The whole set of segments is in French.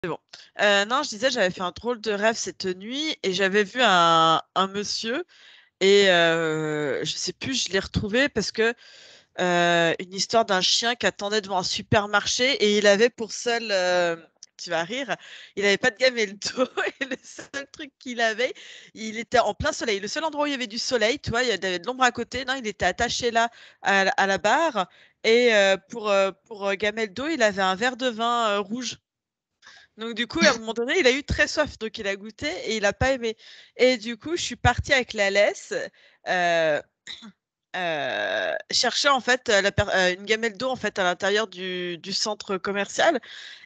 C'est bon. Non, je disais, j'avais fait un drôle de rêve cette nuit et j'avais vu un monsieur et je sais plus, je l'ai retrouvé parce que une histoire d'un chien qui attendait devant un supermarché et il avait pour seul, tu vas rire, il avait pas de gamelle-dos et le seul truc qu'il avait, il était en plein soleil. Le seul endroit où il y avait du soleil, tu vois, il y avait de l'ombre à côté. Non, il était attaché là à la barre et pour gamelle-dos, il avait un verre de vin rouge. Donc du coup, à un moment donné, il a eu très soif, donc il a goûté et il a pas aimé. Et du coup, je suis partie avec la laisse euh, chercher en fait une gamelle d'eau en fait à l'intérieur du centre commercial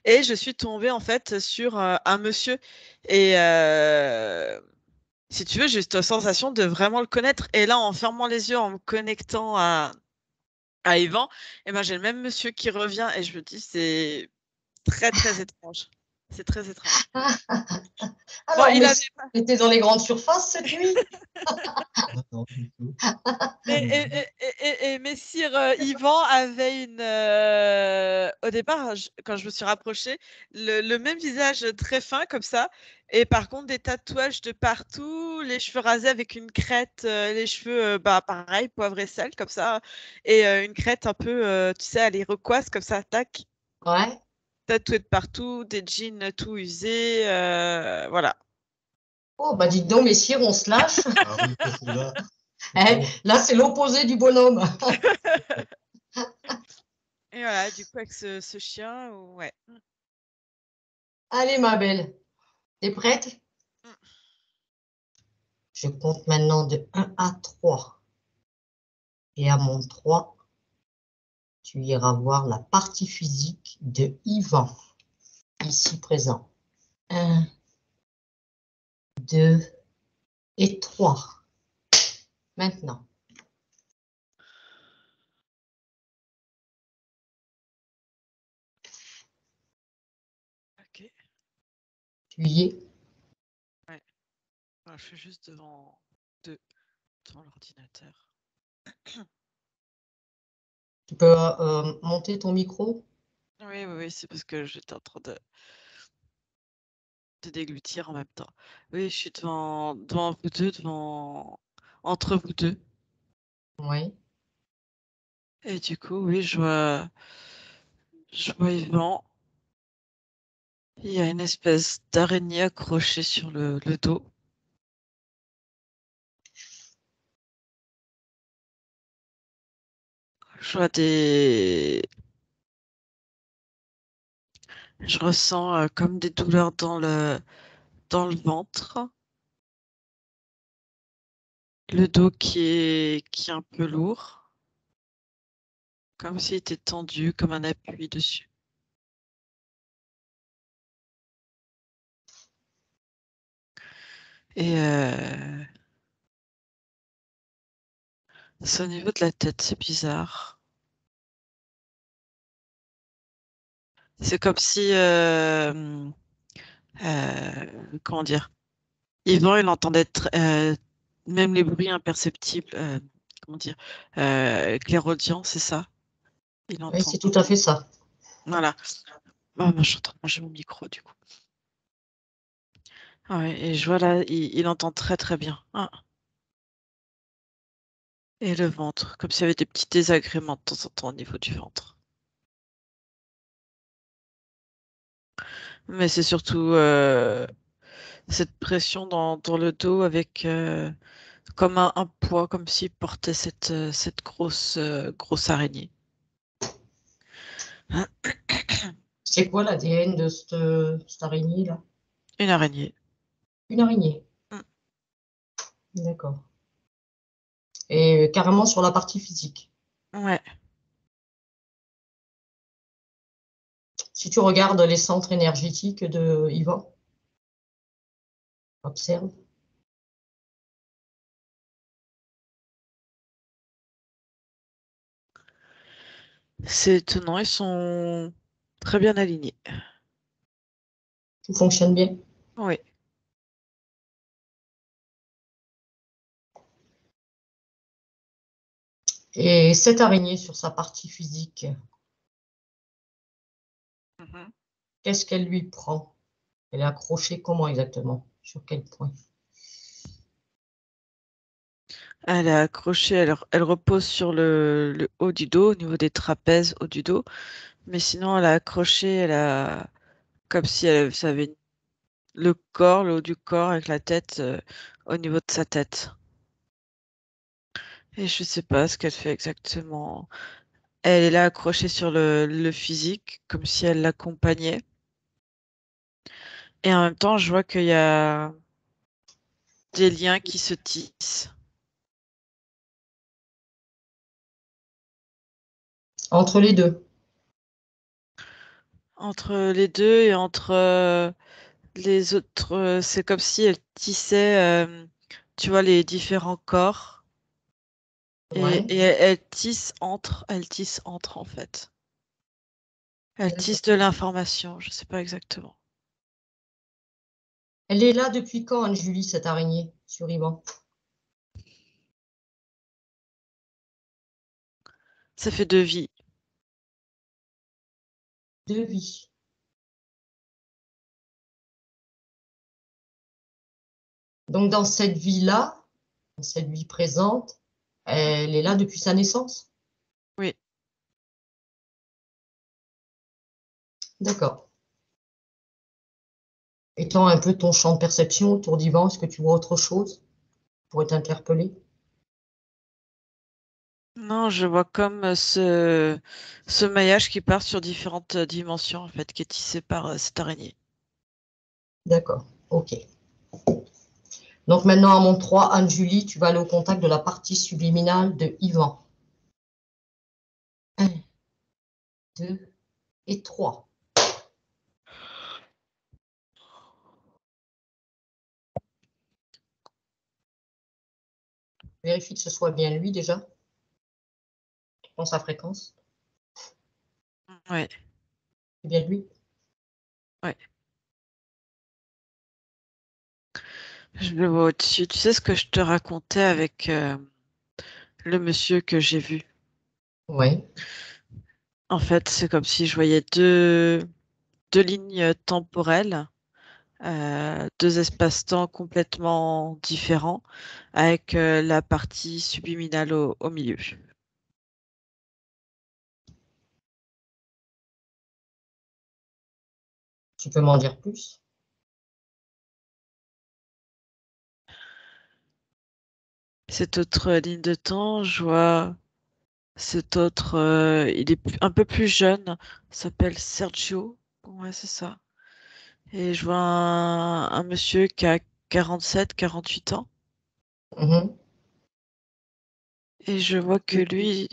et je suis tombée en fait sur un monsieur et si tu veux, j'ai cette sensation de vraiment le connaître. Et là, en fermant les yeux, en me connectant à Yvan, et ben j'ai le même monsieur qui revient et je me dis c'est très très étrange. C'est très étrange. Bon, Alors, il mais avait était dans les grandes surfaces cette nuit? Non, du tout. et Messire Yvan avait au départ, quand je me suis rapprochée, le même visage très fin comme ça, et par contre des tatouages de partout, les cheveux rasés avec une crête, les cheveux bah pareil, poivre et sel comme ça, et une crête un peu, tu sais, à l'iroquoise comme ça, tac, Ouais. tatoué de partout, des jeans tout usés, voilà. Oh, bah dites donc, messieurs, on se lâche. Ah oui, ça, c'est là. Eh, Bon, là, c'est l'opposé du bonhomme. Et voilà, du coup avec ce chien, ouais. Allez, ma belle, t'es prête? Je compte maintenant de 1 à 3. Et à mon 3, tu iras voir la partie physique de Yvan, ici présent. 1, 2 et 3. Maintenant, Ok. tu y es. Ouais. Voilà, je suis juste devant l'ordinateur. Tu peux monter ton micro? Oui, oui, oui, c'est parce que j'étais en train de déglutir en même temps. Oui, je suis devant vous deux, entre vous deux. Oui. Et du coup, oui, je vois Yvan. Il y a une espèce d'araignée accrochée sur le dos. Je vois je ressens comme des douleurs dans le ventre. Le dos qui est un peu lourd, comme s'il était tendu, comme un appui dessus. Et c'est au niveau de la tête, c'est bizarre. C'est comme si, comment dire, Yvan, il entendait même les bruits imperceptibles, comment dire, clairaudient, c'est ça, il Oui, entend. c'est tout à fait ça. Voilà. Ah, moi, je suis en train de manger mon micro, du coup. Ah ouais, et je vois là, il entend très très bien. Ah. Et le ventre, comme s'il y avait des petits désagréments de temps en temps au niveau du ventre. Mais c'est surtout cette pression dans le dos avec comme un poids, comme s'il portait cette grosse araignée. C'est quoi l'ADN de cette araignée-là? Une araignée. Une araignée. Mm. D'accord. Et carrément sur la partie physique. Ouais. Si tu regardes les centres énergétiques de Yvan, observe. C'est étonnant, ils sont très bien alignés. Tout fonctionne bien. Oui. Et cette araignée sur sa partie physique, Mhm. qu'est-ce qu'elle lui prend? Elle est accrochée comment exactement? Sur quel point? Elle est accrochée, elle repose sur le haut du dos, au niveau des trapèzes, haut du dos. Mais sinon, elle est accrochée, comme si ça avait le corps, le haut du corps avec la tête au niveau de sa tête. Et je sais pas ce qu'elle fait exactement. Elle est là accrochée sur le physique, comme si elle l'accompagnait. Et en même temps, je vois qu'il y a des liens qui se tissent. Entre les deux. Entre les deux et entre les autres, c'est comme si elle tissait, tu vois, les différents corps. Ouais, Et elle tisse entre en fait. Elle d'accord. tisse de l'information, je sais pas exactement. Elle est là depuis quand, Anne-Julie, cette araignée sur Yvan? Ça fait 2 vies. Deux vies. Donc, dans cette vie-là, dans cette vie présente, elle est là depuis sa naissance? Oui. D'accord. Étant un peu ton champ de perception autour d'Yvan, est-ce que tu vois autre chose pour t'interpeller? Non, je vois comme ce maillage qui part sur différentes dimensions, en fait, qui est tissé par cette araignée. D'accord, ok. Donc maintenant, à mon 3, Anne-Julie, tu vas aller au contact de la partie subliminale de Yvan. 1, 2 et 3. Vérifie que ce soit bien lui déjà. Prends sa fréquence. Ouais, C'est bien lui. ouais. Je le vois au-dessus. Tu sais ce que je te racontais avec le monsieur que j'ai vu? Oui. En fait, c'est comme si je voyais deux lignes temporelles, deux espaces-temps complètement différents, avec la partie subliminale au milieu. Tu peux m'en dire plus? Cette autre ligne de temps, je vois cet autre, il est un peu plus jeune, s'appelle Sergio. Ouais, c'est ça. Et je vois un monsieur qui a 47, 48 ans. Mhm. Et je vois que lui,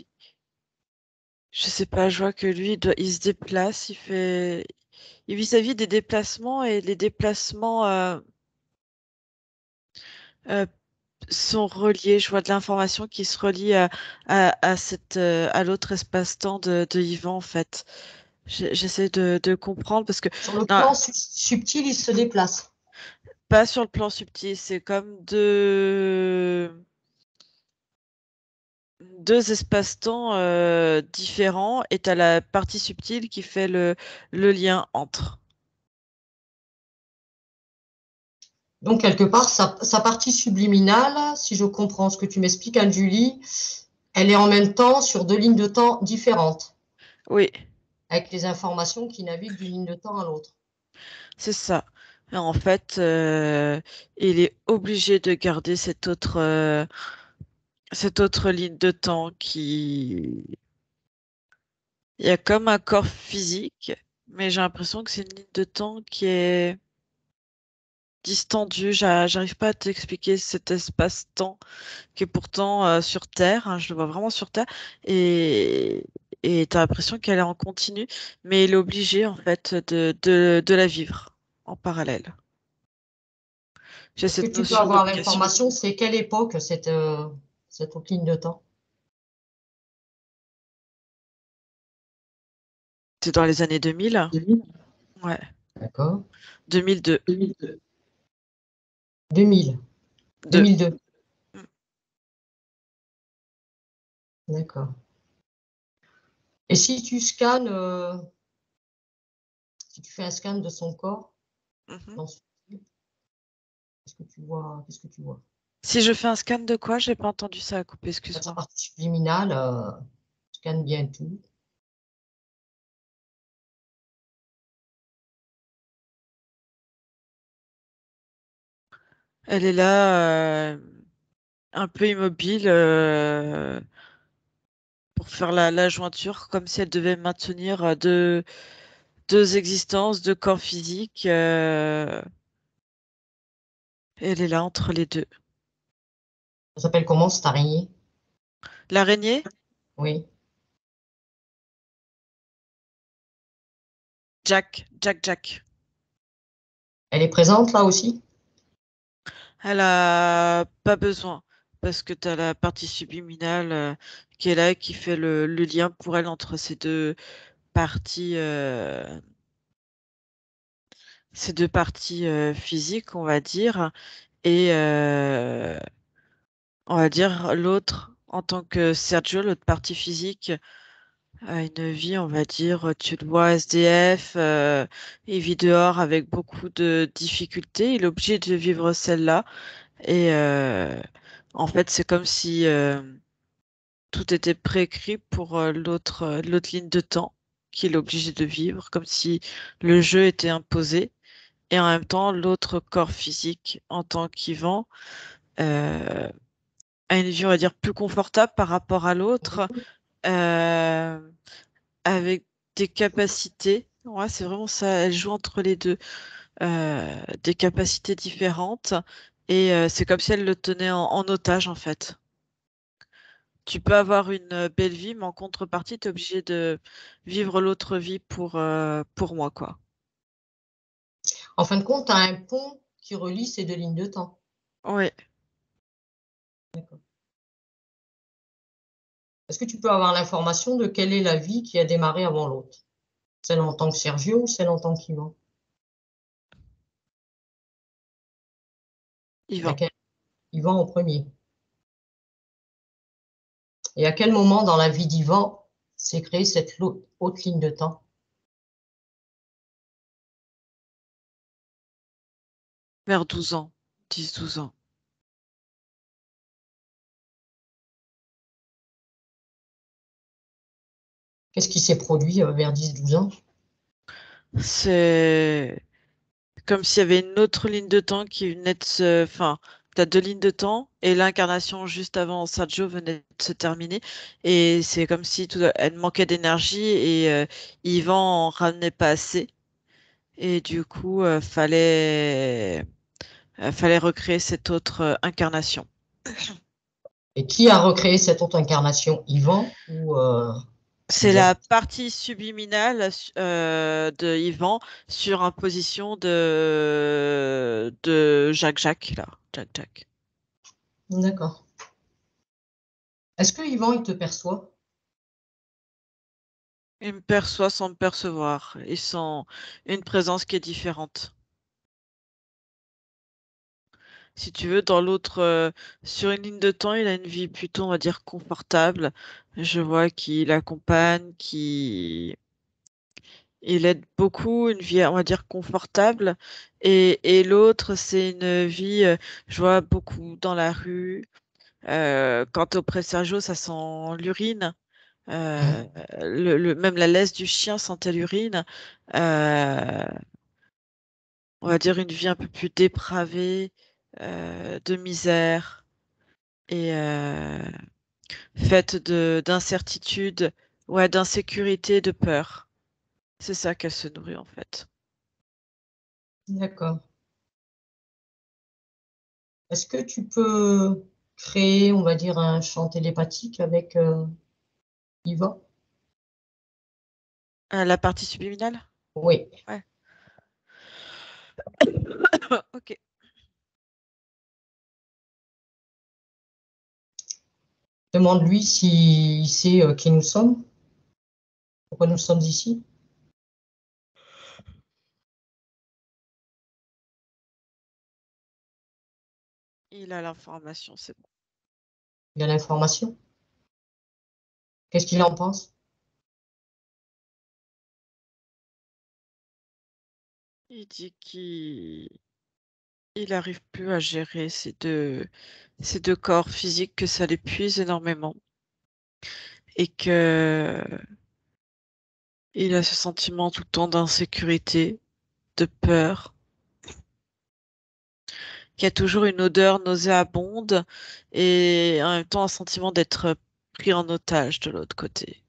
je sais pas, je vois que lui, il se déplace, il vit sa vie des déplacements et les déplacements euh, sont reliés. Je vois de l'information qui se relie à l'autre espace-temps de Yvan, en fait. J'essaie de comprendre parce que, Sur le non, plan subtil, il se déplace. pas sur le plan subtil, c'est comme deux espaces-temps différents et t'as la partie subtile qui fait le lien entre. Donc, quelque part, sa partie subliminale, si je comprends ce que tu m'expliques, Anne-Julie, elle est en même temps sur deux lignes de temps différentes, Oui, avec les informations qui naviguent d'une ligne de temps à l'autre. c'est ça. Et en fait, il est obligé de garder cette autre ligne de temps qui... Il y a comme un corps physique, mais j'ai l'impression que c'est une ligne de temps qui est distendue. J'arrive pas à t'expliquer cet espace-temps qui est pourtant sur Terre, hein, je le vois vraiment sur Terre, et et t'as l'impression qu'elle est en continu, mais il est obligé en fait de la vivre en parallèle. J'ai Est-ce que cette tu peux notion avoir d'obligation. l'information, c'est quelle époque cette autre ligne de temps? C'est dans les années 2000? Ouais, D'accord. 2002. 2000. Deux. 2002. Mm. D'accord. Et si tu scannes, si tu fais un scan de son corps, Ensuite, qu'est-ce que tu vois? Qu'est-ce que tu vois? Si je fais un scan de quoi? J'ai pas entendu ça à couper, Sa excuse-moi. partie subliminale, scanne bien tout. Elle est là, un peu immobile, pour faire la jointure, comme si elle devait maintenir deux existences, deux corps physiques. Elle est là entre les deux. Ça s'appelle comment cette araignée? L'araignée, Oui. Jack. Elle est présente là aussi? Elle a pas besoin parce que tu as la partie subliminale qui est là et qui fait le lien pour elle entre parties, euh, ces deux parties physiques, on va dire, et on va dire l'autre en tant que Sergio, l'autre partie physique a une vie, on va dire, tu le vois SDF, il vit dehors avec beaucoup de difficultés, il est obligé de vivre celle-là et en fait c'est comme si tout était préécrit pour l'autre ligne de temps qu'il est obligé de vivre, comme si le jeu était imposé. Et en même temps, l'autre corps physique, en tant qu'Yvan, euh, a une vie, on va dire, plus confortable par rapport à l'autre, euh, avec des capacités. Ouais, c'est vraiment ça, elle joue entre les deux, des capacités différentes. Et c'est comme si elle le tenait en otage, en fait. Tu peux avoir une belle vie, mais en contrepartie, tu es obligé de vivre l'autre vie pour moi, quoi. En fin de compte, tu as un pont qui relie ces deux lignes de temps. Ouais. Est-ce que tu peux avoir l'information de quelle est la vie qui a démarré avant l'autre? Celle en tant que Sergio ou celle en tant qu'Yvan? Yvan. Laquelle? Yvan en premier. Et à quel moment dans la vie d'Yvan s'est créée cette haute ligne de temps? Vers 12 ans. 10, 12 ans. Qu'est-ce qui s'est produit vers 10-12 ans? C'est comme s'il y avait une autre ligne de temps qui venait de se... Enfin, t'as deux lignes de temps et l'incarnation juste avant Sergio venait de se terminer. Et c'est comme si elle manquait d'énergie et Yvan en ramenait pas assez. Et du coup, fallait recréer cette autre incarnation. Et qui a recréé cette autre incarnation? Yvan ou C'est Jack? la partie subliminale de Yvan sur imposition de Jacques, là. Jacques. D'accord. Est-ce que Yvan, il te perçoit? Il me perçoit sans me percevoir. Ils sont une présence qui est différente. Si tu veux, dans l'autre, sur une ligne de temps, il a une vie plutôt, on va dire, confortable. Je vois qu'il accompagne, il aide beaucoup, une vie, on va dire, confortable. Et l'autre, c'est une vie, je vois beaucoup dans la rue. Quant au Pré-Sergio, ça sent l'urine. Euh, même la laisse du chien sentait l'urine. Euh, on va dire une vie un peu plus dépravée, de misère et faite d'incertitude, ouais, d'insécurité, de peur. C'est ça qu'elle se nourrit en fait. D'accord. Est-ce que tu peux créer, on va dire, un champ télépathique avec Yvan? La partie subliminale? Oui. Ouais. Ok. Demande-lui s'il sait qui nous sommes, pourquoi nous sommes ici. Il a l'information, c'est bon. Il a l'information. Qu'est-ce qu'il en pense? Il dit qu'il n'arrive plus à gérer ces deux corps physiques, que ça l'épuise énormément et que il a ce sentiment tout le temps d'insécurité, de peur, qu'il y a toujours une odeur nauséabonde et en même temps un sentiment d'être pris en otage de l'autre côté,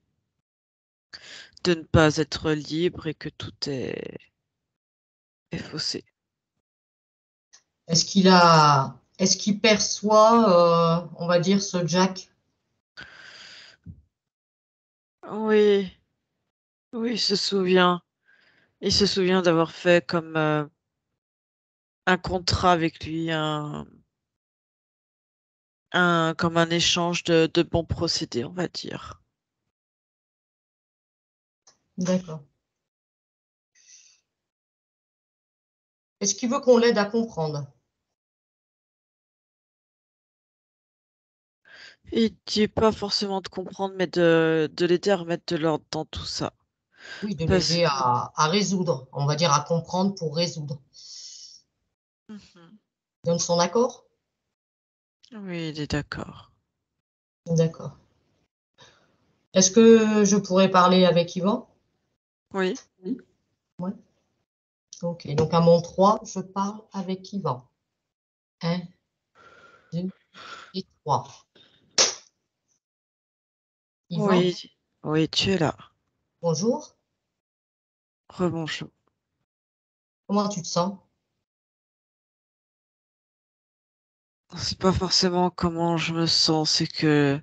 de ne pas être libre et que tout est faussé. Est-ce qu'il perçoit, on va dire, ce Jack? Oui, oui, il se souvient. Il se souvient d'avoir fait comme un contrat avec lui, comme un échange de bons procédés, on va dire. D'accord. Est-ce qu'il veut qu'on l'aide à comprendre? Il dit pas forcément de comprendre, mais de l'aider à remettre de l'ordre dans tout ça. Oui, de Parce l'aider que... à résoudre, on va dire à comprendre pour résoudre. Mhm. Donne son accord? Oui, il est d'accord. D'accord. Est-ce que je pourrais parler avec Yvan? Oui, Oui. Ok, donc à mon 3, je parle avec Yvan. Un, 2 et 3. Yvan, oui, oui, tu es là. bonjour. Rebonjour. Comment tu te sens? C'est pas forcément comment je me sens, c'est que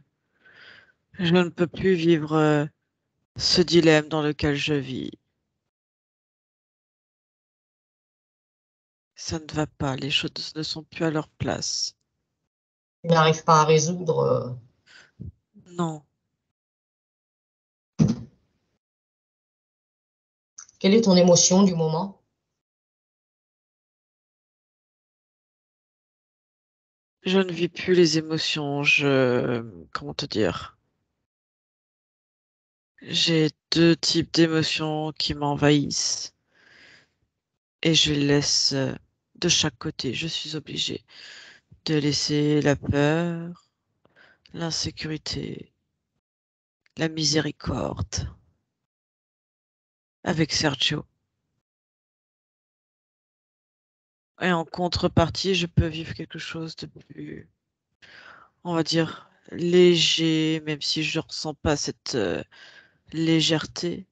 je ne peux plus vivre ce dilemme dans lequel je vis. Ça ne va pas, les choses ne sont plus à leur place. Tu n'arrives pas à résoudre. Non, Quelle est ton émotion du moment? je ne vis plus les émotions. Comment te dire? J'ai deux types d'émotions qui m'envahissent et je les laisse de chaque côté. Je suis obligée de laisser la peur, l'insécurité, la miséricorde avec Sergio. Et en contrepartie, je peux vivre quelque chose de plus, on va dire, léger, même si je ne ressens pas cette légèreté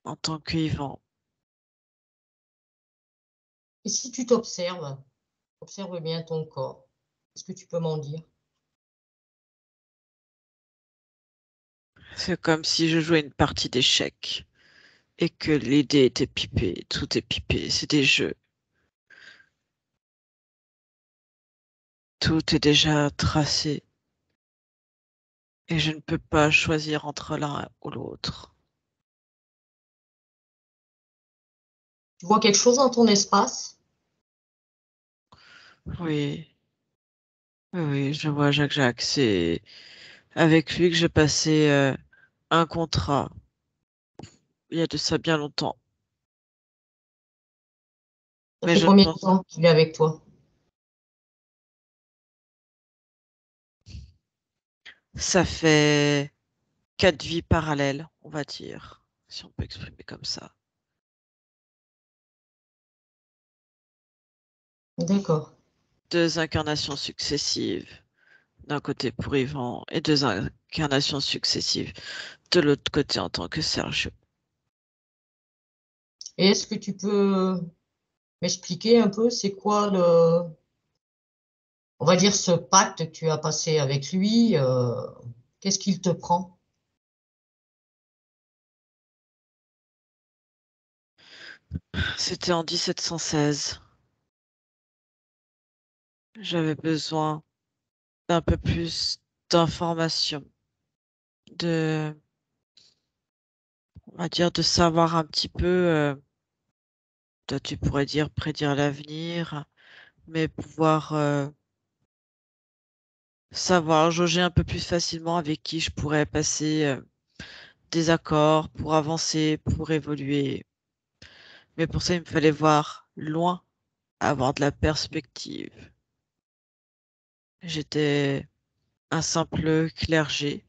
en tant que Yvan. Et si tu t'observes, observe bien ton corps. Est-ce que tu peux m'en dire? C'est comme si je jouais une partie d'échecs et que les dés étaient pipés, tout est pipé, c'est des jeux. Tout est déjà tracé et je ne peux pas choisir entre l'un ou l'autre. Tu vois quelque chose dans ton espace? Oui, oui, oui, je vois Jacques. C'est avec lui que j'ai passé un contrat il y a de ça bien longtemps. Ça Mais fait je ne combien de pense, temps qu'il est avec toi? ça fait 4 vies parallèles, on va dire, si on peut exprimer comme ça. D'accord. 2 incarnations successives d'un côté pour Yvan et 2 incarnations successives de l'autre côté en tant que Sergio. Et est-ce que tu peux m'expliquer un peu c'est quoi on va dire ce pacte que tu as passé avec lui? Qu'est-ce qu'il te prend? C'était en 1716. J'avais besoin d'un peu plus d'informations, de, on va dire, de savoir un petit peu, toi tu pourrais dire prédire l'avenir, mais pouvoir savoir jauger un peu plus facilement avec qui je pourrais passer des accords, pour avancer, pour évoluer. Mais pour ça, il me fallait voir loin, avoir de la perspective. J'étais un simple clergé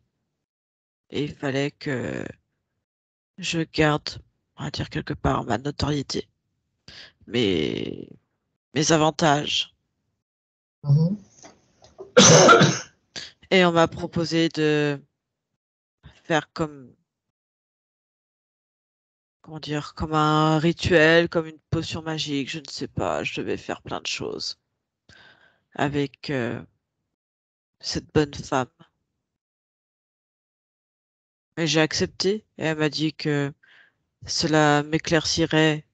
et il fallait que je garde, on va dire quelque part, ma notoriété, mes, mes avantages. Mhm. Et on m'a proposé de faire comme, comment dire, comme un rituel, comme une potion magique, je ne sais pas, je devais faire plein de choses avec cette bonne femme. Et j'ai accepté et elle m'a dit que cela m'éclaircirait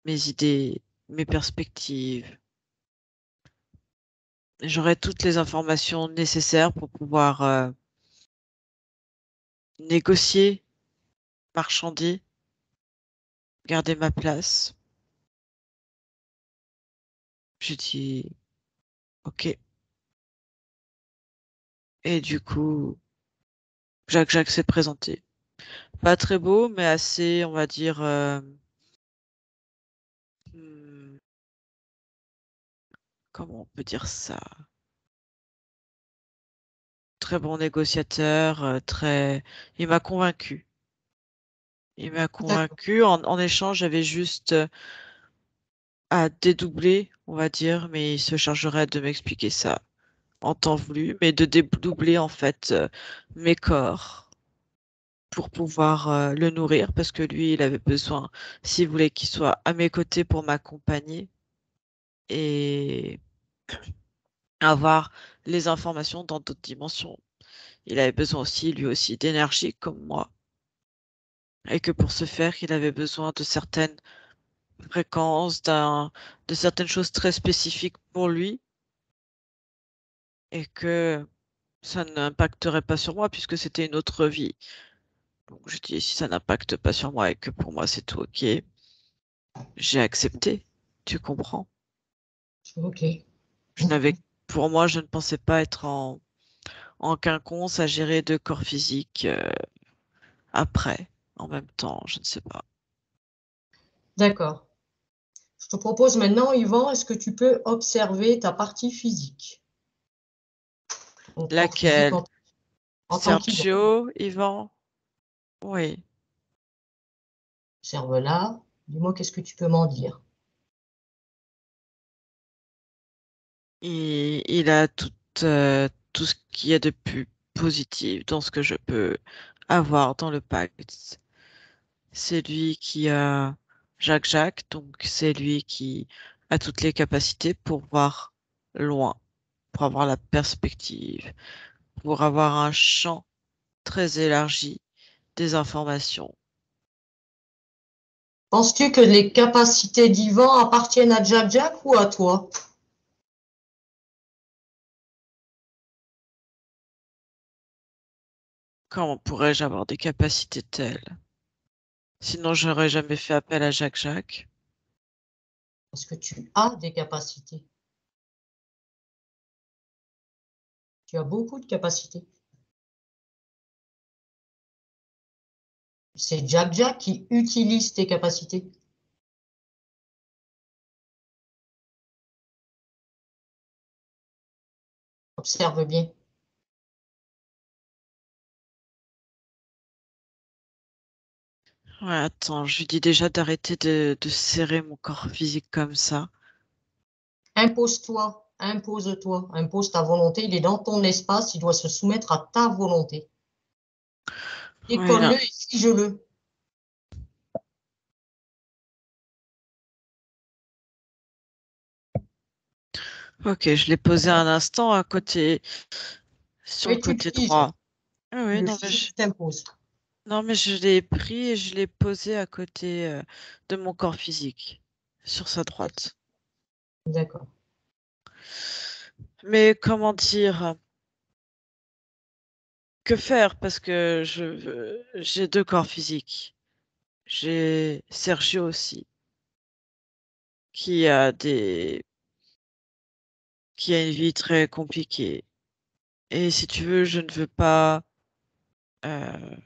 mes idées, mes perspectives. J'aurais toutes les informations nécessaires pour pouvoir négocier, marchander, garder ma place. J'ai dit OK. Et du coup, Jacques s'est présenté. Pas très beau, mais assez, on va dire, hmm, comment on peut dire ça? Très bon négociateur, très. Il m'a convaincu. Il m'a D'accord. convaincu. En échange, j'avais juste à dédoubler, on va dire, mais il se chargerait de m'expliquer ça en temps voulu, mais de dédoubler en fait mes corps pour pouvoir le nourrir parce que lui, il avait besoin, s'il voulait qu'il soit à mes côtés pour m'accompagner et avoir les informations dans d'autres dimensions. Il avait besoin aussi, lui aussi, d'énergie comme moi. Et que pour ce faire, il avait besoin de certaines fréquences, de certaines choses très spécifiques pour lui et que ça n'impacterait pas sur moi puisque c'était une autre vie. Donc je dis, si ça n'impacte pas sur moi et que pour moi c'est tout ok, j'ai accepté. Tu comprends? Ok. Je n'avais, pour moi, je ne pensais pas être en quinconce à gérer deux corps physiques après, en même temps, je ne sais pas. D'accord. Je te propose maintenant, Yvan, est-ce que tu peux observer ta partie physique, ton corps physique Laquelle? en tant qu'Yvan? Sergio, Yvan? Oui. Observe là. Dis-moi, qu'est-ce que tu peux m'en dire? Il a tout ce qu'il y a de plus positif dans ce que je peux avoir dans le pacte. C'est lui qui a Jacques, donc c'est lui qui a toutes les capacités pour voir loin, pour avoir la perspective, pour avoir un champ très élargi des informations. Penses-tu que les capacités d'Yvan appartiennent à Jack ou à toi? Comment pourrais-je avoir des capacités telles? Sinon, j'aurais jamais fait appel à Jacques. Parce que tu as des capacités. Tu as beaucoup de capacités. C'est Jack qui utilise tes capacités. Observe bien. Ouais, attends, je lui dis déjà d'arrêter de serrer mon corps physique comme ça. Impose-toi, impose-toi, impose ta volonté. Il est dans ton espace, il doit se soumettre à ta volonté. Ouais, Décolle-le et fige-le. ok, je l'ai posé un instant à côté, sur le Oui, tu le côté figes. droit. Ah Tu oui, le non, figes et tu t'imposes. non, mais je l'ai pris et je l'ai posé à côté de mon corps physique, sur sa droite. D'accord. Mais comment dire, que faire? Parce que j'ai deux corps physiques. J'ai Sergio aussi, qui a qui a une vie très compliquée. Et si tu veux, je ne veux pas. euh,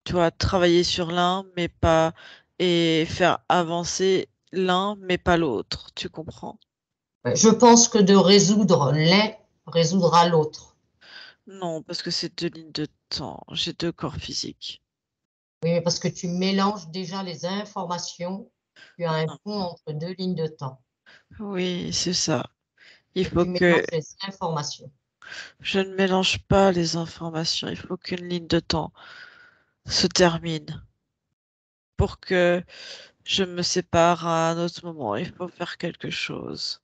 tu vois, travailler sur l'un, mais pas, et faire avancer l'un, mais pas l'autre, tu comprends? Je pense que de résoudre l'un résoudra l'autre. Non, parce que c'est 2 lignes de temps. J'ai 2 corps physiques. Oui, mais parce que tu mélanges déjà les informations. Tu as un Ah, pont entre deux lignes de temps. oui, c'est ça. Il Et faut tu que mélanges les informations. je ne mélange pas les informations. Il faut qu'une ligne de temps se termine pour que je me sépare à un autre moment. Il faut faire quelque chose.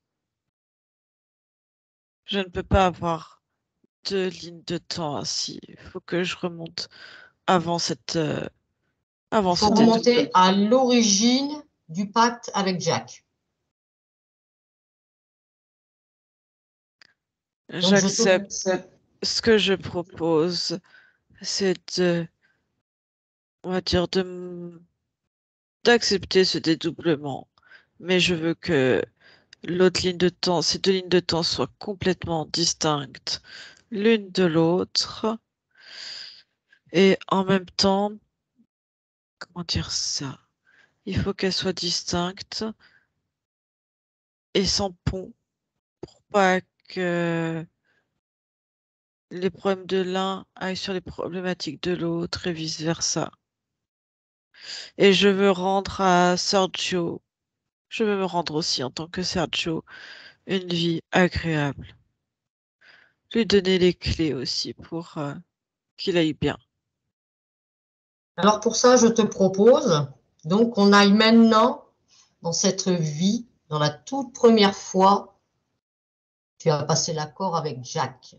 Je ne peux pas avoir 2 lignes de temps ainsi. Il faut que je remonte avant Il avant faut ce détour. remonter à l'origine du pacte avec Jack. Donc, je te... J'accepte. Ce que je propose, c'est on va dire, d'accepter ce dédoublement. Mais je veux que l'autre ligne de temps, ces 2 lignes de temps soient complètement distinctes l'une de l'autre. Et en même temps, comment dire ça? Il faut qu'elles soient distinctes et sans pont pour pas que les problèmes de l'un aillent sur les problématiques de l'autre et vice-versa. Et je veux rendre à Sergio, je veux me rendre aussi en tant que Sergio, une vie agréable. Lui donner les clés aussi pour qu'il aille bien. Alors, pour ça, je te propose donc qu'on aille maintenant dans cette vie, dans la toute première fois, tu as passé l'accord avec Jack.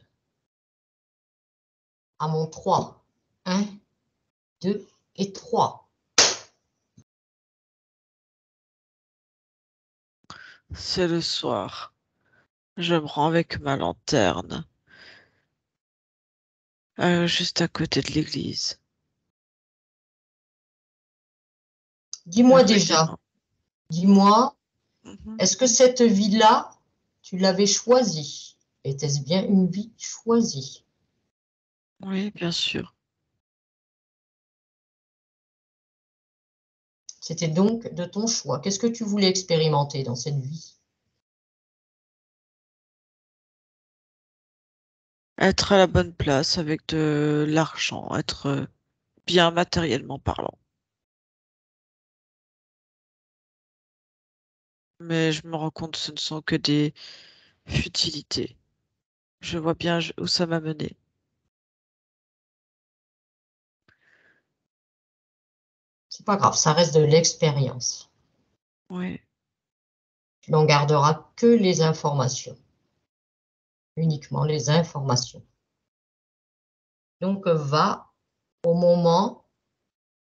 À mon 3. 1, 2 et 3. C'est le soir. Je me rends avec ma lanterne, juste à côté de l'église. Dis-moi Rue déjà, des- dis-moi, Mhm. est-ce que cette vie-là, tu l'avais choisie? Était-ce bien une vie choisie? Oui, bien sûr. C'était donc de ton choix. Qu'est-ce que tu voulais expérimenter dans cette vie? Être à la bonne place avec de l'argent, être bien matériellement parlant. Mais je me rends compte que ce ne sont que des futilités. Je vois bien où ça m'a mené. C'est pas grave, ça reste de l'expérience. Oui, Tu n'en garderas que les informations, uniquement les informations. Donc, va au moment,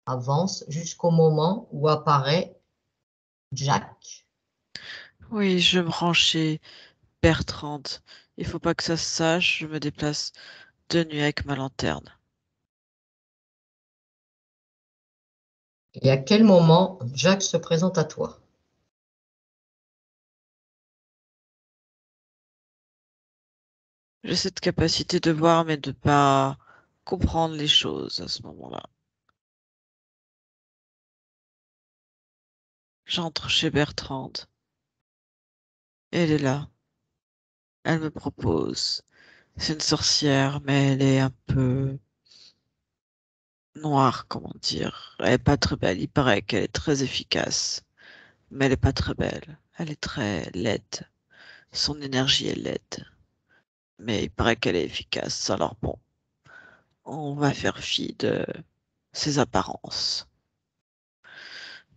avance jusqu'au moment où apparaît Jack. oui, je me rends chez Bertrande. Il faut pas que ça se sache, je me déplace de nuit avec ma lanterne. Et à quel moment Jack se présente à toi? J'ai cette capacité de voir, mais de pas comprendre les choses à ce moment-là. J'entre chez Bertrande. Elle est là. Elle me propose. C'est une sorcière, mais elle est un peu noire, comment dire. Elle est pas très belle. Il paraît qu'elle est très efficace, mais elle est pas très belle. Elle est très laide. Son énergie est laide, mais il paraît qu'elle est efficace. Alors bon, on va faire fi de ses apparences.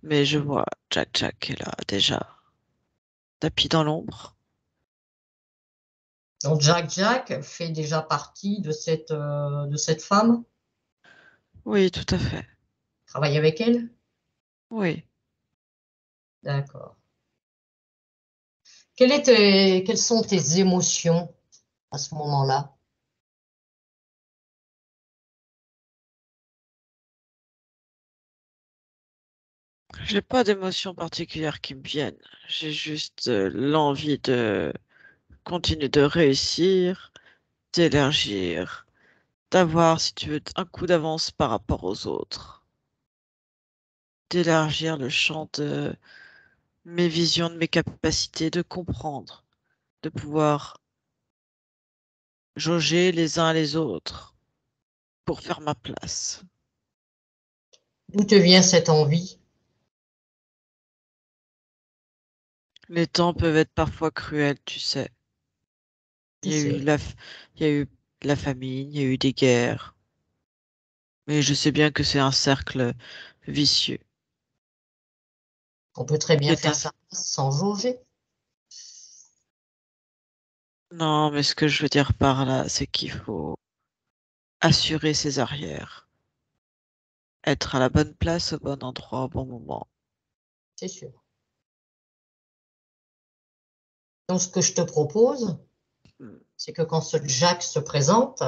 Mais je vois Jack est là déjà, tapis dans l'ombre. Donc Jack fait déjà partie de cette femme, Oui, tout à fait. travaille avec elle. Oui. D'accord. Quelles sont tes émotions à ce moment-là? J'ai pas d'émotions particulières qui me viennent. J'ai juste l'envie de continuer de réussir, d'élargir d'avoir, si tu veux, un coup d'avance par rapport aux autres, d'élargir le champ de mes visions, de mes capacités, de comprendre, de pouvoir jauger les uns les autres pour faire ma place. D'où te vient cette envie? Les temps peuvent être parfois cruels, tu sais. Je Il y a eu sais. la, il y a eu la famine, il y a eu des guerres. Mais je sais bien que c'est un cercle vicieux On peut très qui bien est faire un... ça sans jauger. Non, mais ce que je veux dire par là, c'est qu'il faut assurer ses arrières, être à la bonne place, au bon endroit, au bon moment. C'est sûr. Donc, ce que je te propose, Hmm. c'est que quand ce Jack se présente,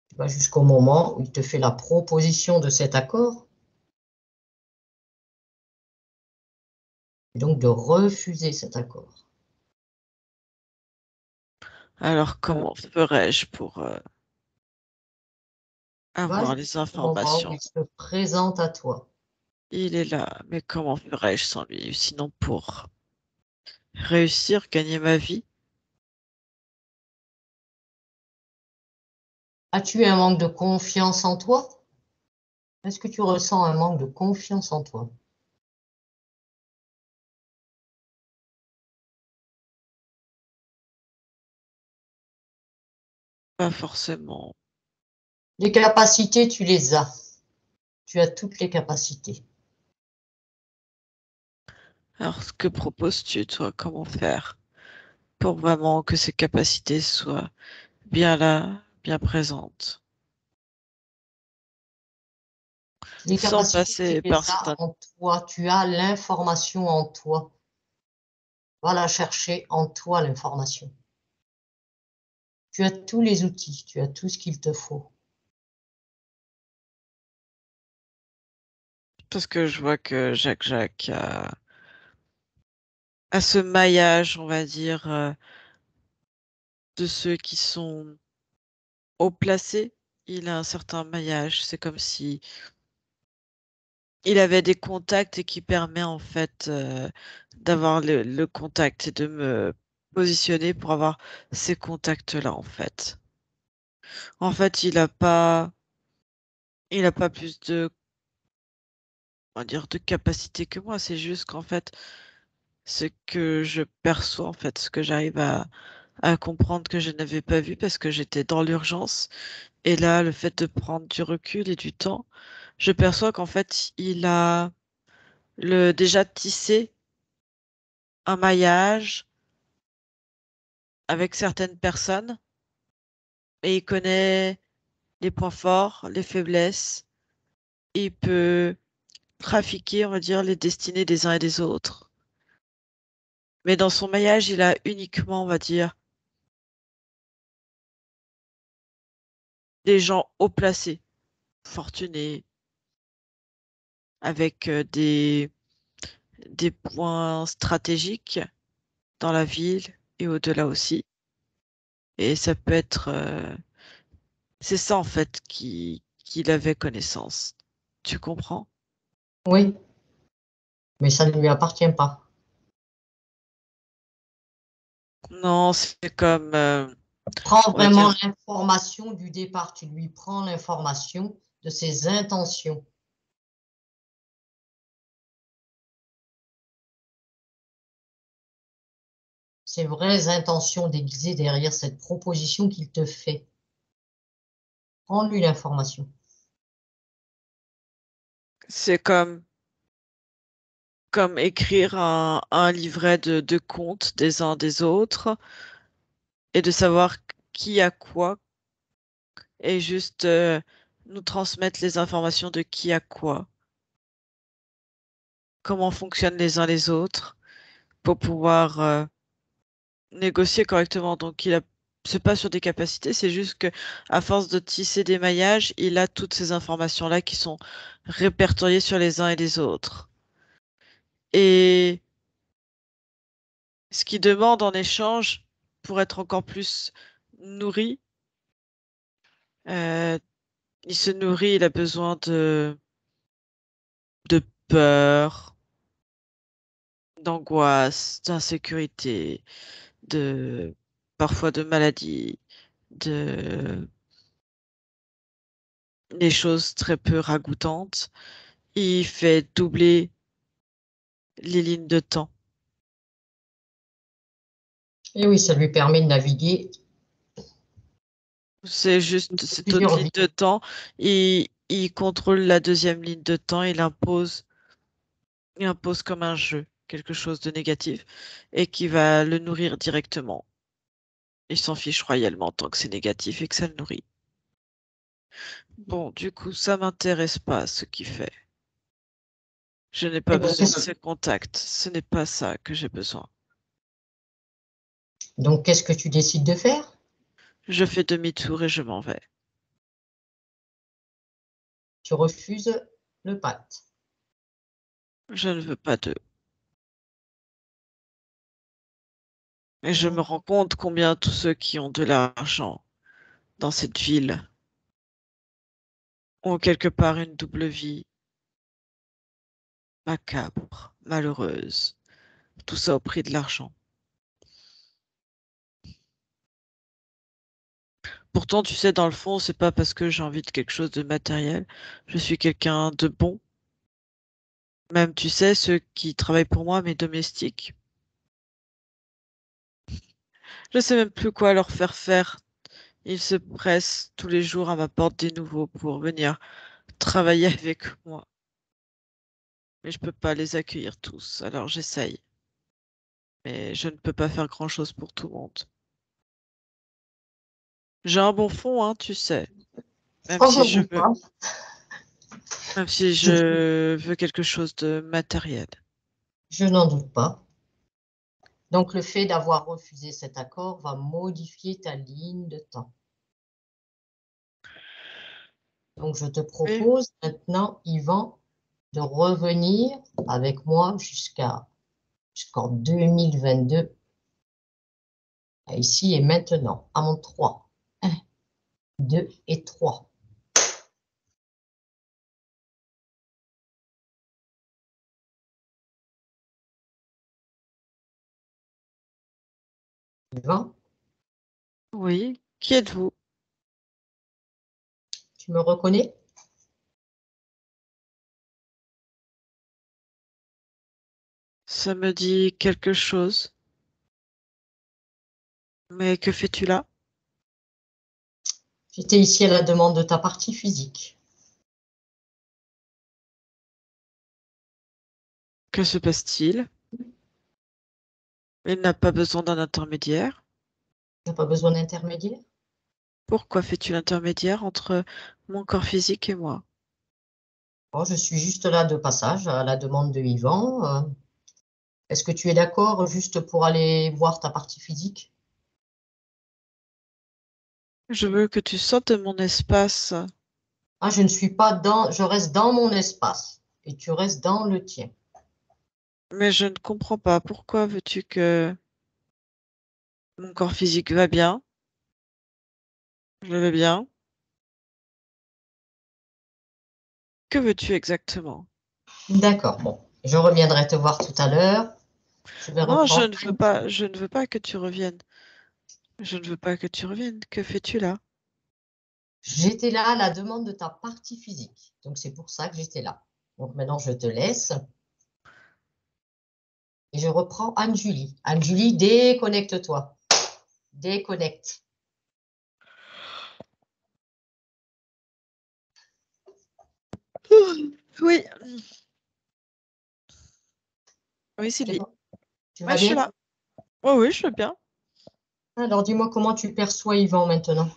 tu vas jusqu'au moment où il te fait la proposition de cet accord, et donc de refuser cet accord. Alors, comment ferais-je pour Tu vas avoir les jusqu'au moment où informations? il se présente à toi. Il est là, mais comment ferais-je sans lui? Sinon, pour réussir, gagner ma vie, As-tu un manque de confiance en toi? Est-ce que tu ressens un manque de confiance en toi? pas forcément. Les capacités, tu les as. Tu as toutes les capacités. Alors, ce que proposes-tu, toi? Comment faire pour vraiment que ces capacités soient bien là, bien présentes, Les sans capacités, tu passer les par as certains... en toi. Tu as l'information en toi. Va la chercher en toi, l'information. Tu as tous les outils, tu as tout ce qu'il te faut. Parce que je vois que Jacques a ce maillage, on va dire, de ceux qui sont haut placés. Il a un certain maillage. C'est comme si il avait des contacts et qui permet en fait d'avoir le contact et de me positionner pour avoir ces contacts-là en fait. En fait, il a pas plus de, on va dire, de capacité que moi. C'est juste qu'en fait, ce que je perçois, en fait, ce que j'arrive à comprendre que je n'avais pas vu parce que j'étais dans l'urgence. Et là, le fait de prendre du recul et du temps, je perçois qu'en fait, il a déjà tissé un maillage avec certaines personnes et il connaît les points forts, les faiblesses. Et il peut trafiquer, on va dire, les destinées des uns et des autres. Mais dans son maillage, il a uniquement, on va dire, des gens haut placés, fortunés, avec des points stratégiques dans la ville et au-delà aussi. Et ça peut être, c'est ça en fait qu'il avait connaissance. Tu comprends? Oui, mais ça ne lui appartient pas. Non, c'est comme, Prends on va vraiment dire, l'information du départ. Tu lui prends l'information de ses intentions. Ses vraies intentions déguisées derrière cette proposition qu'il te fait. Prends-lui l'information. c'est comme écrire un livret de comptes des uns des autres et de savoir qui a quoi et juste nous transmettre les informations de qui a quoi, comment fonctionnent les uns les autres pour pouvoir négocier correctement. Donc c'est pas sur des capacités, c'est juste que à force de tisser des maillages, il a toutes ces informations-là qui sont répertoriées sur les uns et les autres. Et ce qu'il demande en échange pour être encore plus nourri, Il se nourrit, il a besoin de peur, d'angoisse, d'insécurité, parfois de maladie, de des choses très peu ragoûtantes. Il fait doubler les lignes de temps. Et oui, ça lui permet de naviguer C'est juste cette autre plusieurs ligne vies. de temps. Il contrôle la deuxième ligne de temps. Il impose comme un jeu quelque chose de négatif et qui va le nourrir directement. Il s'en fiche royalement tant que c'est négatif et que ça le nourrit. Bon, du coup, ça m'intéresse pas ce qu'il fait. Je n'ai pas Eh ben, besoin de ses contacts. Ce n'est pas ça que j'ai besoin. donc, qu'est-ce que tu décides de faire? Je fais demi-tour et je m'en vais. Tu refuses le pacte. Je ne veux pas d'eux. Et je me rends compte combien tous ceux qui ont de l'argent dans cette ville ont quelque part une double vie macabre, malheureuse. Tout ça au prix de l'argent. Pourtant, tu sais, dans le fond, c'est pas parce que j'ai envie de quelque chose de matériel. Je suis quelqu'un de bon. Même, tu sais, ceux qui travaillent pour moi, mes domestiques. Je sais même plus quoi leur faire faire. Ils se pressent tous les jours à ma porte des nouveaux pour venir travailler avec moi. Mais je peux pas les accueillir tous, alors j'essaye. Mais je ne peux pas faire grand-chose pour tout le monde. J'ai un bon fond, hein, tu sais. Même Oh, si j'en je doute veux, pas. même si je veux quelque chose de matériel. Je n'en doute pas. Donc, le fait d'avoir refusé cet accord va modifier ta ligne de temps. Donc, je te Oui. propose maintenant, Yvan, de revenir avec moi jusqu'en 2022, ici et maintenant, à mon 3. 1, 2 et 3. Yvan, Oui. Qui êtes-vous? tu me reconnais? Ça me dit quelque chose. Mais que fais-tu là? J'étais ici à la demande de ta partie physique. Que se passe-t-il? Il n'a pas besoin d'un intermédiaire. Tu n'as pas besoin d'intermédiaire? Pourquoi fais-tu l'intermédiaire entre mon corps physique et moi? Oh, je suis juste là de passage à la demande de Yvan. Est-ce que tu es d'accord juste pour aller voir ta partie physique? Je veux que tu sortes de mon espace. Ah, je ne suis pas dans, je reste dans mon espace et tu restes dans le tien. Mais je ne comprends pas. Pourquoi veux-tu que mon corps physique va bien? Je vais bien. Que veux-tu exactement? D'accord, bon, je reviendrai te voir tout à l'heure. Je vais Non, reprendre. je ne veux pas que tu reviennes. Je ne veux pas que tu reviennes. Que fais-tu là? J'étais là à la demande de ta partie physique. Donc, c'est pour ça que j'étais là. Donc, maintenant, je te laisse et je reprends Anne-Julie. Anne-Julie, déconnecte-toi. Déconnecte. Oui, oui, C'est Sylvie. bon? Tu Ouais, vas je suis bien? là. Oui, oui, je veux bien. Alors, dis-moi comment tu perçois Yvan maintenant.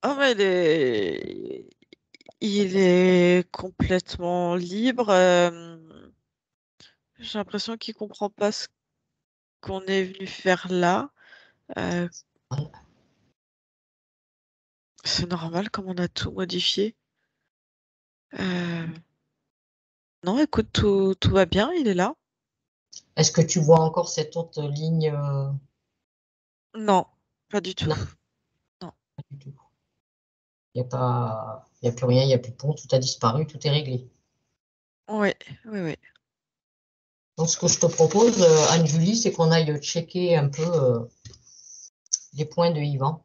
Ah, mais il est complètement libre. J'ai l'impression qu'il comprend pas ce qu'on est venu faire là. Euh, c'est normal comme on a tout modifié. Euh, non, écoute, tout va bien, il est là. Est-ce que tu vois encore cette autre ligne? Non, pas du tout. Non. Pas du tout. Il n'y a plus rien, il n'y a plus de pont, tout a disparu, tout est réglé. Oui, oui, oui. Donc, ce que je te propose, Anne-Julie, c'est qu'on aille checker un peu les points de Yvan.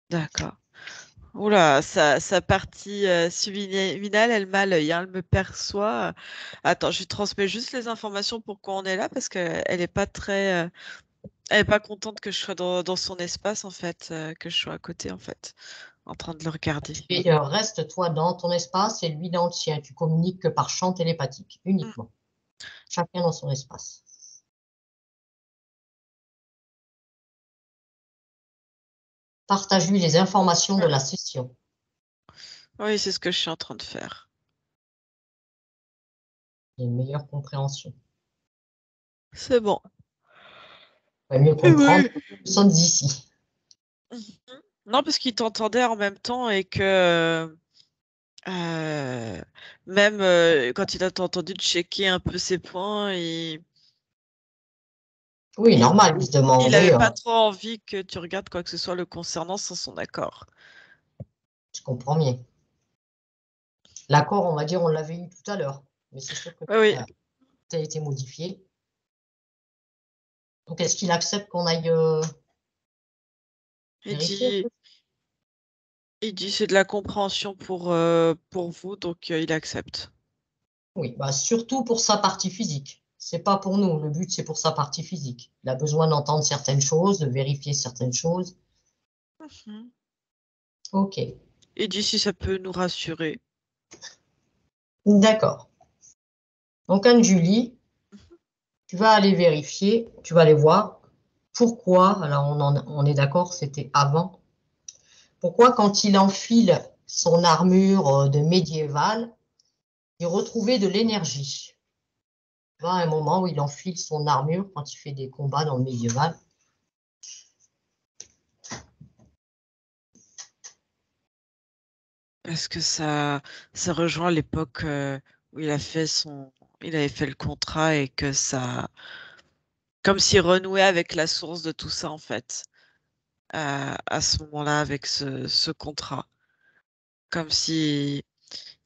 D'accord. Oula, sa partie subliminale, elle m'a l'œil, hein, elle me perçoit. Attends, je lui transmets juste les informations pourquoi on est là parce qu'elle n'est pas très, elle est pas contente que je sois dans son espace en fait, que je sois à côté en fait, en train de le regarder. Et reste toi dans ton espace et lui dans le sien. Tu communiques que par champ télépathique, Mm. uniquement. Chacun dans son espace. Partage-lui les informations de la session. Oui, c'est ce que je suis en train de faire. Il y a une meilleure compréhension. C'est bon. Il va mieux Eh comprendre oui. que nous sommes ici. Mhm. Non, parce qu'il t'entendait en même temps et que même quand il a entendu checker un peu ses points, Oui, il, normal, il se il n'avait demandait, pas trop envie que tu regardes quoi que ce soit le concernant sans son accord. je comprends bien. L'accord, on va dire, on l'avait eu tout à l'heure, mais c'est sûr que Oui, ça a été modifié. Donc, est-ce qu'il accepte qu'on aille il vérifier un dit, peu? il dit c'est de la compréhension pour vous, donc il accepte. Oui, bah, surtout pour sa partie physique. C'est pas pour nous. Le but, c'est pour sa partie physique. Il a besoin d'entendre certaines choses, de vérifier certaines choses. Mhm. OK, Il dit si ça peut nous rassurer. d'accord. Donc, Anne-Julie, tu vas aller vérifier, tu vas aller voir pourquoi, alors on est d'accord, c'était avant, pourquoi quand il enfile son armure de médiéval, il retrouvait de l'énergie. Tu vois, à un moment où il enfile son armure quand il fait des combats dans le médiéval. Parce que ça rejoint l'époque où il avait fait le contrat et que ça, comme s'il renouait avec la source de tout ça en fait, à ce moment-là avec ce contrat, comme si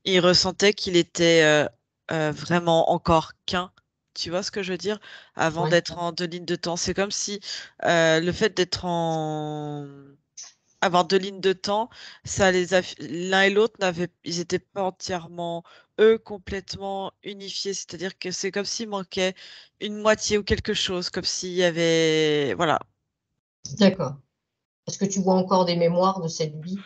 il ressentait qu'il était vraiment encore qu'un. Tu vois ce que je veux dire? Avant Ouais. d'être en deux lignes de temps. C'est comme si le fait d'être en avoir deux lignes de temps, l'un et l'autre ils étaient pas entièrement eux complètement unifiés. C'est-à-dire que c'est comme s'il manquait une moitié ou quelque chose, comme s'il y avait, voilà. D'accord. Est-ce que tu vois encore des mémoires de cette vie?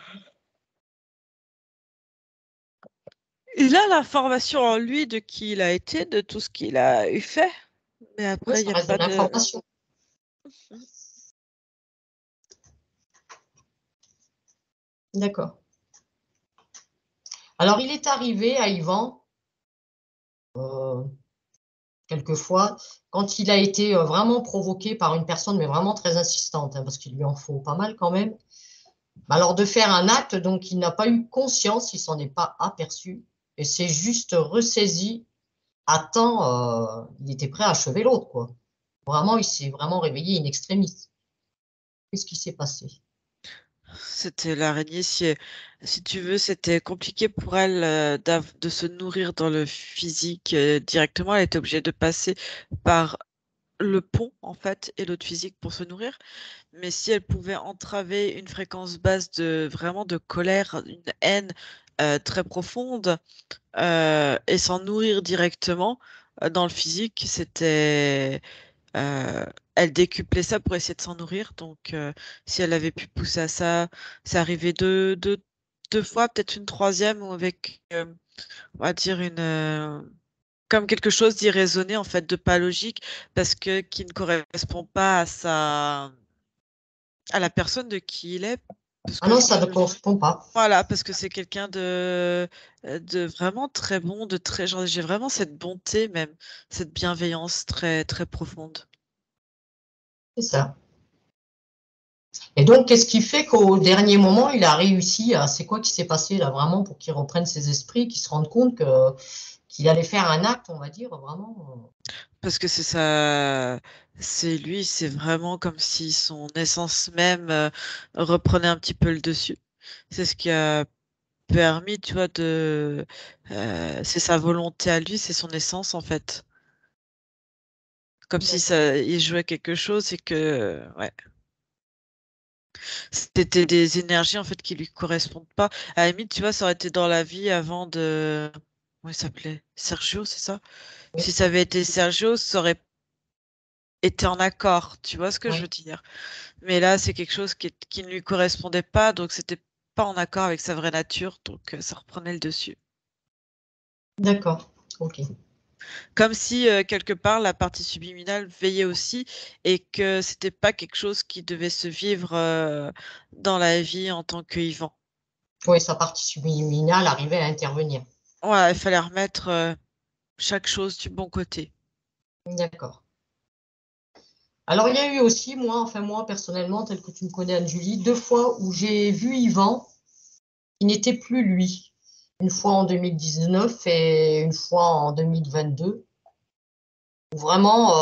Il a l'information en lui de qui il a été, de tout ce qu'il a eu fait, mais Oui, après il ça n'y a reste de pas de. l'information. D'accord. Alors, il est arrivé à Yvan, euh, quelquefois, quand il a été vraiment provoqué par une personne, mais vraiment très insistante, hein, parce qu'il lui en faut pas mal quand même. Alors, de faire un acte, donc il n'a pas eu conscience, il s'en est pas aperçu, et c'est juste ressaisi à temps, il était prêt à achever l'autre, quoi. Vraiment, il s'est vraiment réveillé in extremis. Qu'est-ce qui s'est passé? C'était l'araignée. Si tu veux, c'était compliqué pour elle de se nourrir dans le physique directement. Elle était obligée de passer par le pont, en fait, et l'autre physique pour se nourrir. Mais si elle pouvait entraver une fréquence basse de vraiment de colère, une haine très profonde, et s'en nourrir directement dans le physique, elle décuplait ça pour essayer de s'en nourrir. Donc, si elle avait pu pousser à ça, c'est arrivé deux fois, peut-être une troisième, ou avec, on va dire, comme quelque chose d'irraisonné, en fait, de pas logique, parce que qui ne correspond pas à la personne de qui il est. Parce Ah que non, ça ne correspond pas. voilà, parce que c'est quelqu'un de vraiment très bon, de très, genre, j'ai vraiment cette bonté même, cette bienveillance très, très profonde. C'est ça. Et donc, qu'est-ce qui fait qu'au dernier moment, il a réussi à... C'est quoi qui s'est passé là vraiment pour qu'il reprenne ses esprits, qu'il se rende compte qu'il allait faire un acte, on va dire, vraiment. Parce que c'est lui, c'est vraiment comme si son essence même reprenait un petit peu le dessus. C'est ce qui a permis, tu vois, c'est sa volonté à lui, c'est son essence en fait. Comme si ça, il jouait quelque chose et que, ouais, c'était des énergies en fait qui lui correspondent pas. À la limite, tu vois, ça aurait été dans la vie avant de, comment il s'appelait? Sergio, c'est ça? Oui, Si ça avait été Sergio, ça aurait été en accord, tu vois ce que je oui, veux dire? Mais là, c'est quelque chose qui ne lui correspondait pas, donc c'était pas en accord avec sa vraie nature, donc ça reprenait le dessus. d'accord, ok. Comme si quelque part la partie subliminale veillait aussi et que c'était pas quelque chose qui devait se vivre dans la vie en tant que Yvan. Oui, sa partie subliminale arrivait à intervenir. Voilà, il fallait remettre chaque chose du bon côté. D'accord. Alors, il y a eu aussi, moi, enfin moi, personnellement, tel que tu me connais, Anne-Julie, 2 fois où j'ai vu Yvan qui n'était plus lui. Une fois en 2019 et une fois en 2022. Vraiment,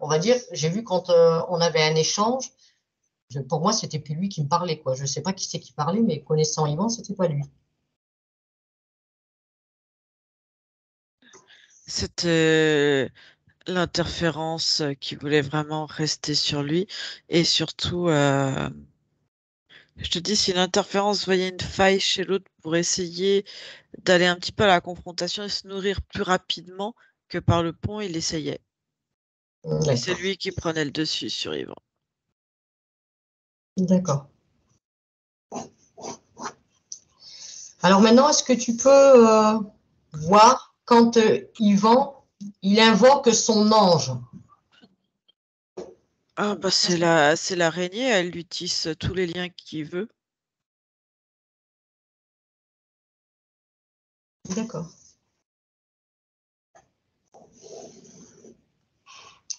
on va dire, j'ai vu quand on avait un échange, pour moi, c'était plus lui qui me parlait, quoi. Je ne sais pas qui c'est qui parlait, mais connaissant Yvan, c'était pas lui. C'était l'interférence qui voulait vraiment rester sur lui et surtout, je te dis, si l'interférence voyait une faille chez l'autre pour essayer d'aller un petit peu à la confrontation et se nourrir plus rapidement que par le pont, il essayait. Et c'est D'accord. lui qui prenait le dessus sur Yvan. D'accord. Alors maintenant, est-ce que tu peux voir quand Yvan, il invoque son ange? Ah bah c'est l'araignée, elle lui tisse tous les liens qu'il veut. D'accord.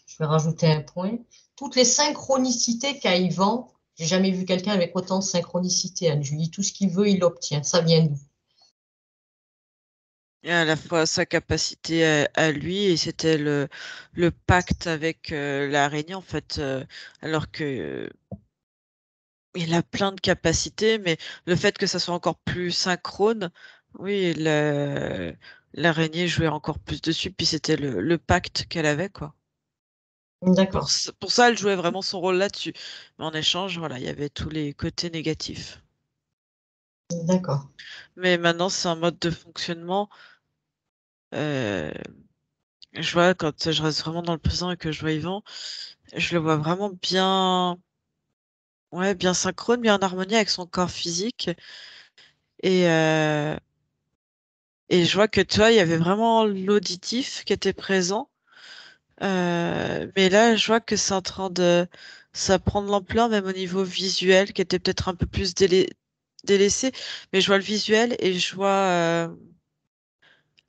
Je vais rajouter un point. Toutes les synchronicités qu'a Yvan, j'ai jamais vu quelqu'un avec autant de synchronicité, Anne-Julie. Tout ce qu'il veut, il l'obtient. Ça vient d'où? Et à la fois sa capacité à lui et c'était le pacte avec l'araignée en fait, alors que il a plein de capacités, mais le fait que ça soit encore plus synchrone, oui, l'araignée jouait encore plus dessus, puis c'était le pacte qu'elle avait, quoi. D'accord. Pour ça, elle jouait vraiment son rôle là-dessus. Mais en échange, voilà, il y avait tous les côtés négatifs. D'accord. Mais maintenant, c'est un mode de fonctionnement. euh, je vois quand je reste vraiment dans le présent et que je vois Yvan, je le vois vraiment bien, ouais, bien synchrone, bien en harmonie avec son corps physique. Et, euh, et je vois que tu vois, il y avait vraiment l'auditif qui était présent. Mais là, je vois que c'est en train de ça prend de l'ampleur, même au niveau visuel, qui était peut-être un peu plus délaissé. Mais je vois le visuel et je vois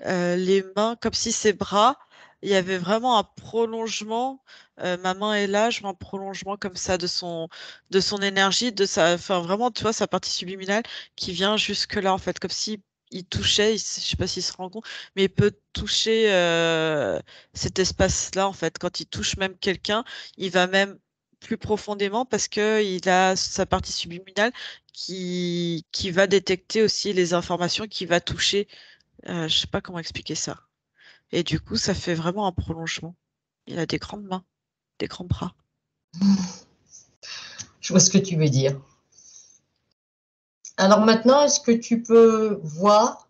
les mains, comme si ses bras, il y avait vraiment un prolongement. Ma main est là, je vois un prolongement comme ça de son énergie, enfin vraiment, tu vois, sa partie subliminale qui vient jusque là, en fait, comme si il touchait, je sais pas s'il se rend compte, mais il peut toucher cet espace-là, en fait. Quand il touche même quelqu'un, il va même plus profondément parce que il a sa partie subliminale qui va détecter aussi les informations, qui va toucher je sais pas comment expliquer ça. Et du coup, ça fait vraiment un prolongement. Il a des grandes mains, des grands bras. Je vois ce que tu veux dire. Alors maintenant, est-ce que tu peux voir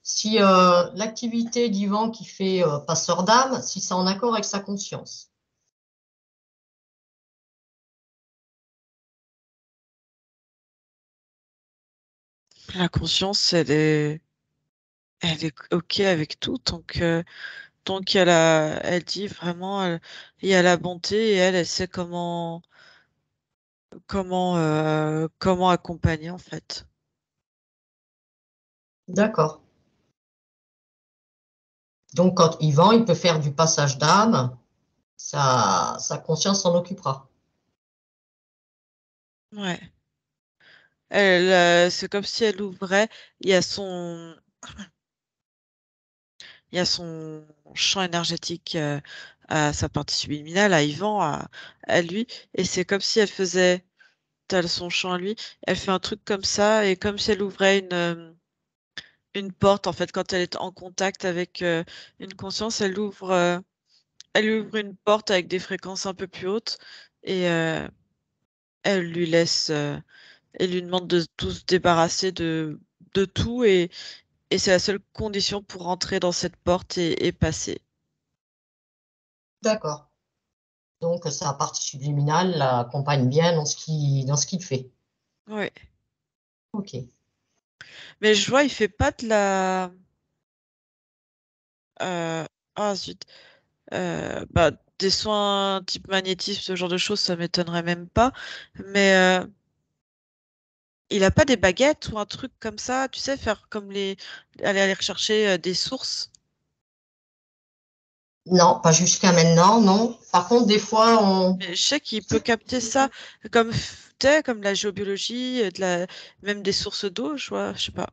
si l'activité d'Yvan qui fait passeur d'âme, si c'est en accord avec sa conscience? La conscience, elle est OK avec tout. Donc elle dit vraiment, il y a la bonté et elle sait comment accompagner en fait. D'accord. Donc quand Yvan, il peut faire du passage d'âme, sa conscience s'en occupera. Ouais. C'est comme si elle ouvrait. Il y a il y a son champ énergétique à sa partie subliminale, à Yvan, à lui. Et c'est comme si elle faisait, t'as son champ à lui, elle fait un truc comme ça, et comme si elle ouvrait une porte, en fait, quand elle est en contact avec une conscience, elle ouvre une porte avec des fréquences un peu plus hautes, et elle lui laisse, elle lui demande de tout se débarrasser de tout, et c'est la seule condition pour rentrer dans cette porte et passer. D'accord. Donc, sa partie subliminale l'accompagne bien dans ce qu'il fait. Ouais. Ok. Mais je vois, il fait pas de la. Ah zut. Bah, des soins type magnétisme, ce genre de choses, ça m'étonnerait même pas. Mais il a pas des baguettes ou un truc comme ça, tu sais, faire comme aller rechercher des sources. Non, pas jusqu'à maintenant, non. Par contre, des fois, Mais je sais qu'il peut capter ça comme, tu sais, comme la géobiologie, même des sources d'eau, je sais pas.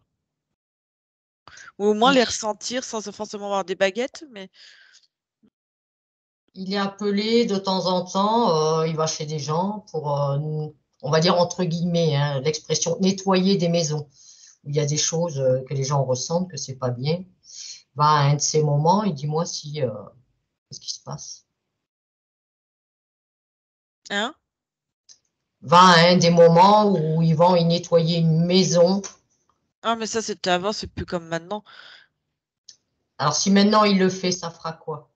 Ou au moins les ressentir sans forcément avoir des baguettes, mais. il est appelé de temps en temps, il va chez des gens pour, on va dire entre guillemets, hein, l'expression nettoyer des maisons. Où il y a des choses que les gens ressentent que c'est pas bien. Va à un de ces moments et dis-moi si qu'est-ce qui se passe. Hein? Va à un des moments où ils vont y nettoyer une maison. Ah, mais ça, c'était avant, c'est plus comme maintenant. Alors si maintenant il le fait, ça fera quoi?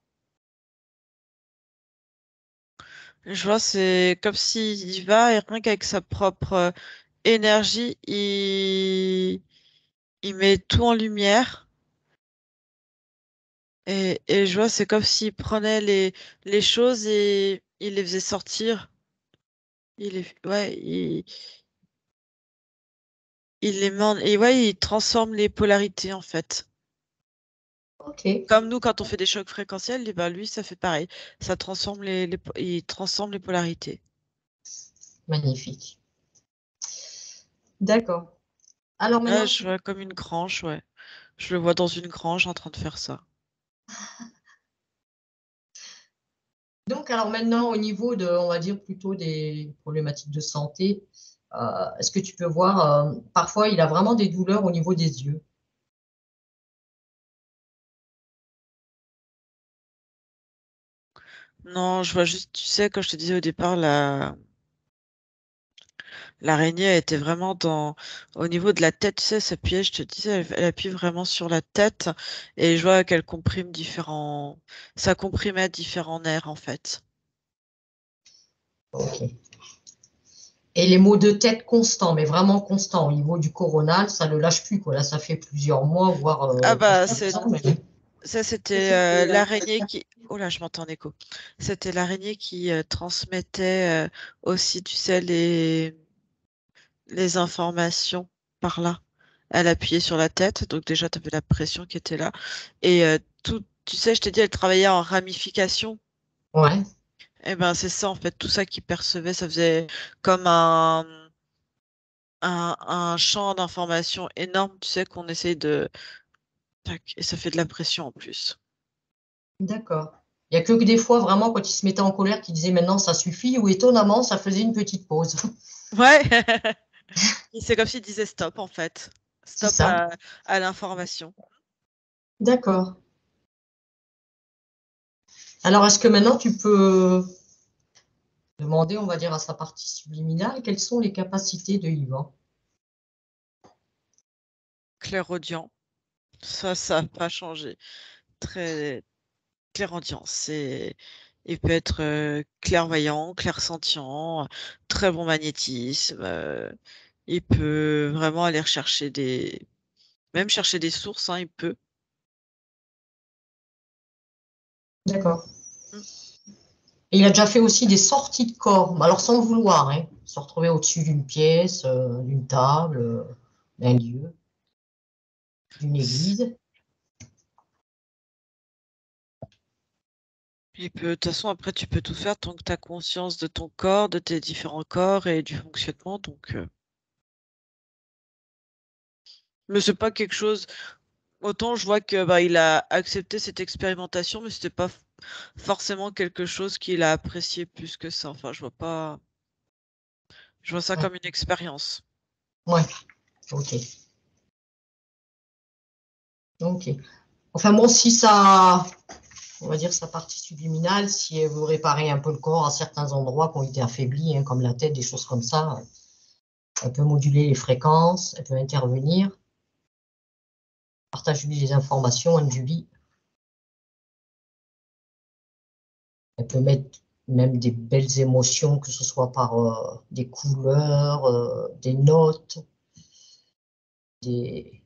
Je vois, c'est comme s'il y va et rien qu'avec sa propre énergie, il met tout en lumière. Et je vois, c'est comme s'il prenait les choses et il les faisait sortir. Ouais, il les met et ouais, il transforme les polarités en fait. Ok, Comme nous, quand on fait des chocs fréquentiels, et ben lui, ça fait pareil. Ça transforme il transforme les polarités. magnifique. D'accord. Alors Là, maintenant, je vois comme une grange, ouais. Je le vois dans une grange en train de faire ça. alors maintenant, au niveau de, on va dire plutôt des problématiques de santé, est-ce que tu peux voir, parfois il a vraiment des douleurs au niveau des yeux. Non, je vois juste, tu sais, quand je te disais au départ, l'araignée était vraiment au niveau de la tête, tu sais, s'appuyait, je te disais, elle appuie vraiment sur la tête et je vois qu'elle comprime ça comprimait différents nerfs en fait. Ok. Et les maux de tête constants, mais vraiment constants au niveau du coronal, ça ne lâche plus, quoi. Là, ça fait plusieurs mois, voire Ah bah, presque 2 ans même. ça c'était l'araignée qui, oh là, je m'entends en écho. C'était l'araignée qui transmettait aussi, tu sais, les informations par là. Elle appuyait sur la tête, donc déjà, tu avais la pression qui était là. Et tout, tu sais, je t'ai dit, elle travaillait en ramification. Ouais, Et ben, c'est ça, en fait, tout ça qu'il percevait, ça faisait comme un champ d'information énorme, tu sais, qu'on essaye de. Tac, et ça fait de la pression en plus. d'accord. Il n'y a que des fois, vraiment, quand il se mettait en colère, qu'il disait maintenant ça suffit, ou étonnamment, ça faisait une petite pause. Ouais, et c'est comme s'il disait stop, en fait. C'est Stop ça. à l'information. D'accord. Alors, est-ce que maintenant tu peux demander, on va dire, à sa partie subliminale, quelles sont les capacités de Yvan? Clairaudient, ça n'a pas changé. Très clairaudient, il peut être clairvoyant, clairsentient, très bon magnétisme. Il peut vraiment aller rechercher même chercher des sources, hein, il peut. D'accord. Mm. Et il a déjà fait aussi des sorties de corps, mais alors sans le vouloir, hein. Se retrouver au-dessus d'une pièce, d'une table, d'un lieu, d'une église. Il peut, de toute façon, après, tu peux tout faire tant que tu as conscience de ton corps, de tes différents corps et du fonctionnement. Donc, mais c'est pas quelque chose. Autant je vois que bah, il a accepté cette expérimentation, mais c'était pas forcément quelque chose qu'il a apprécié plus que ça. Enfin, je vois ça Ouais. comme une expérience. Ouais, ok. Ok. Enfin bon, si ça, on va dire sa partie subliminale, si elle veut réparer un peu le corps à certains endroits qui ont été affaiblis, hein, comme la tête, des choses comme ça, elle peut moduler les fréquences, elle peut intervenir, partager des informations, Anne-Julie. Elle peut mettre même des belles émotions, que ce soit par des couleurs, des notes, des,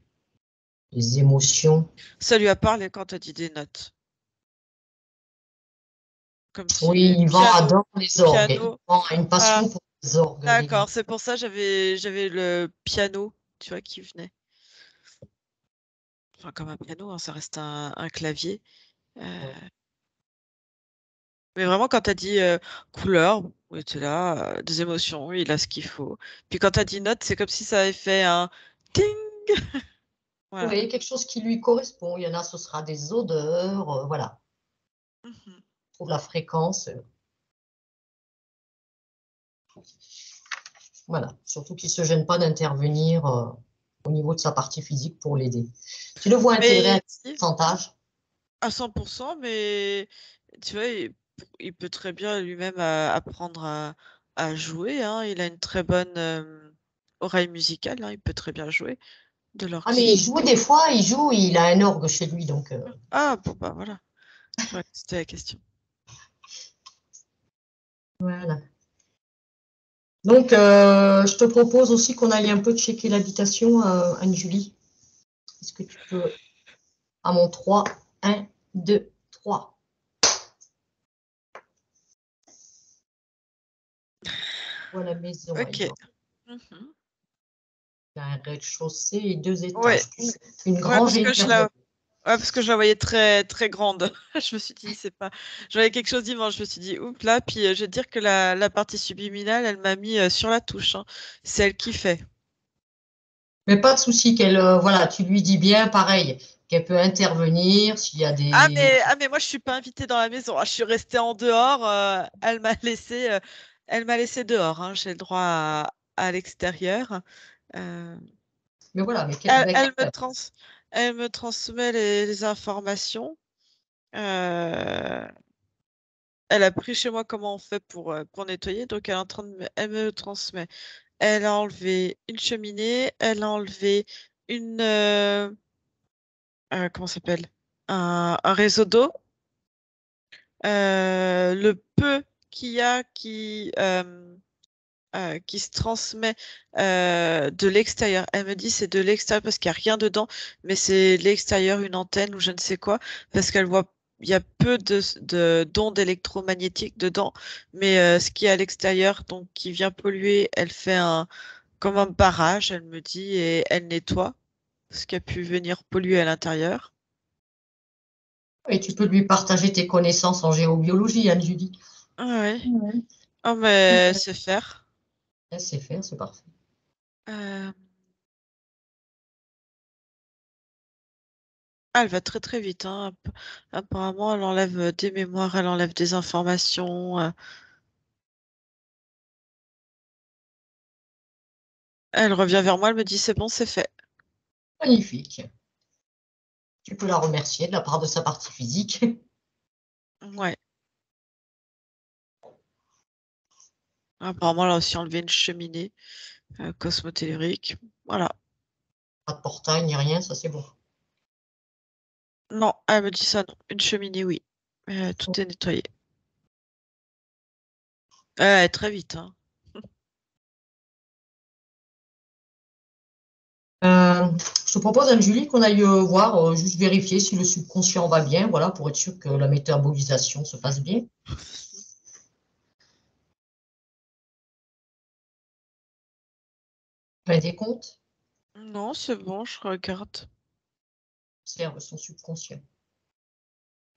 des émotions. Ça lui a parlé quand tu as dit des notes. Comme si Oui, Yvan piano, adore les orgues. piano. Yvan a une Ah, passion pour les orgues. d'accord, c'est pour ça j'avais le piano, tu vois, qui venait. Enfin, comme un piano, hein, ça reste un clavier. Ouais. Mais vraiment, quand tu as dit couleur, oui, tu là, des émotions, oui, il a ce qu'il faut. Puis quand tu as dit note, c'est comme si ça avait fait un ting. Voilà. Oui, quelque chose qui lui correspond. Il y en a, ce sera des odeurs, voilà. Mhm. Pour la fréquence, voilà. Surtout qu'il ne se gêne pas d'intervenir au niveau de sa partie physique pour l'aider. Tu le vois intégrer Mais un pourcentage. à 100%, mais tu vois, il peut très bien lui-même apprendre à jouer, hein. Il a une très bonne oreille musicale, hein. Il peut très bien jouer de Ah, mais il l'orgue. joue des fois, il a un orgue chez lui, donc Ah, bon, bah voilà. Ouais, c'était la question. voilà. Donc, je te propose aussi qu'on aille un peu checker l'habitation, Anne-Julie. Est-ce que tu peux, à mon 3, 1, 2, 3. Voilà la maison, Ok. Yvan. Mhm. Il y a un rez-de-chaussée et 2 Ouais, étages. Une ouais, grange et une garderie. ouais, parce que je la voyais très, très grande. Je me suis dit, c'est pas. Je voyais quelque chose d'immense. Je me suis dit, oups là. Puis je vais te dire que la partie subliminale, elle m'a mis sur la touche, hein. C'est elle qui fait. Mais pas de souci qu'elle, voilà, tu lui dis bien, pareil, qu'elle peut intervenir s'il y a des. Ah, mais moi, je suis pas invitée dans la maison, hein. Je suis restée en dehors. Elle m'a laissé dehors, hein. J'ai le droit à l'extérieur. Euh, Mais voilà, mais elle, avec elle me un trans, elle me transmet les informations. Euh, Elle a pris chez moi comment on fait pour nettoyer. Donc, elle est en train elle me transmet. Elle a enlevé une cheminée. Elle a enlevé une, comment ça s'appelle? Un réseau d'eau. Le peu qu'il y a qui se transmet de l'extérieur. Elle me dit c'est de l'extérieur parce qu'il n'y a rien dedans, mais c'est l'extérieur, une antenne ou je ne sais quoi, parce qu'elle voit, il y a peu d'ondes électromagnétiques dedans, mais ce qui est à l'extérieur, donc qui vient polluer, elle fait comme un barrage, elle me dit, et elle nettoie ce qui a pu venir polluer à l'intérieur. et tu peux lui partager tes connaissances en géobiologie, Anne-Julie. Ah ouais. Ouais. Oh, mais c'est faire. Elle sait faire, c'est parfait. Euh, Ah, elle va très très vite, hein. Apparemment, elle enlève des mémoires, elle enlève des informations. Elle revient vers moi, elle me dit c'est bon, c'est fait. Magnifique. Tu peux la remercier de la part de sa partie physique. Ouais. Apparemment, elle a aussi enlevé une cheminée cosmotellurique. Voilà. Pas de portail ni rien, ça c'est bon. Non, elle me dit ça, non. Une cheminée, oui. Tout est nettoyé. Très vite, hein. Je te propose, Anne-Julie, qu'on aille voir, juste vérifier si le subconscient va bien, voilà, pour être sûr que la métabolisation se passe bien. Fin des comptes, Non, c'est bon, je regarde. observe son subconscient.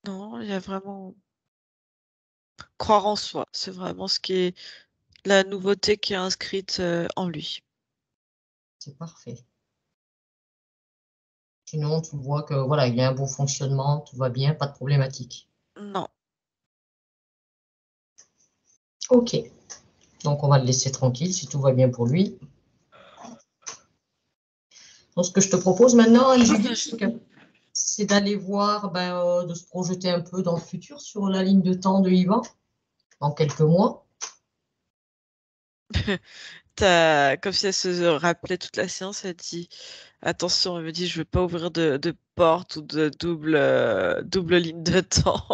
Non, il y a vraiment croire en soi. C'est vraiment ce qui est la nouveauté qui est inscrite en lui. C'est parfait. Sinon, tu vois que voilà, il y a un bon fonctionnement, tout va bien, pas de problématique. Non. Ok. Donc, on va le laisser tranquille si tout va bien pour lui. Donc, ce que je te propose maintenant, Anne-Julie, c'est d'aller voir, de se projeter un peu dans le futur sur la ligne de temps de Yvan, dans quelques mois. Comme si elle se rappelait toute la séance, elle dit attention, elle me dit je veux pas ouvrir de porte ou de double ligne de temps.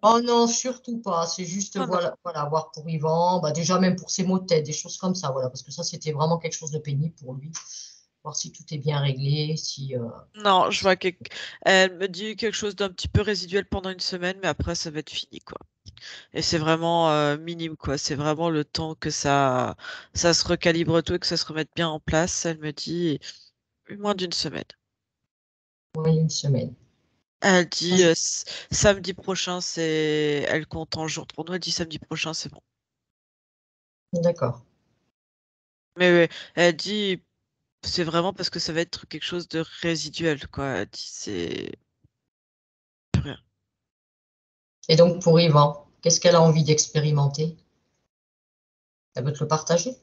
Oh non, surtout pas. C'est juste, Oh non. voilà, voir pour Yvan, déjà même pour ses maux de tête, des choses comme ça, voilà, parce que ça, c'était vraiment quelque chose de pénible pour lui. Voir si tout est bien réglé, si... Non, je vois elle me dit quelque chose d'un petit peu résiduel pendant une semaine, mais après ça va être fini, quoi. Et c'est vraiment minime, quoi. C'est vraiment le temps que ça se recalibre tout et que ça se remette bien en place. Elle me dit moins d'une semaine. ouais, une semaine. Elle dit samedi prochain, elle compte en jour pour nous. Elle dit samedi prochain, c'est bon. D'accord. Mais elle dit c'est vraiment parce que ça va être quelque chose de résiduel, quoi. Elle dit c'est plus rien. Et donc, pour Yvan, qu'est-ce qu'elle a envie d'expérimenter? Elle veut te le partager?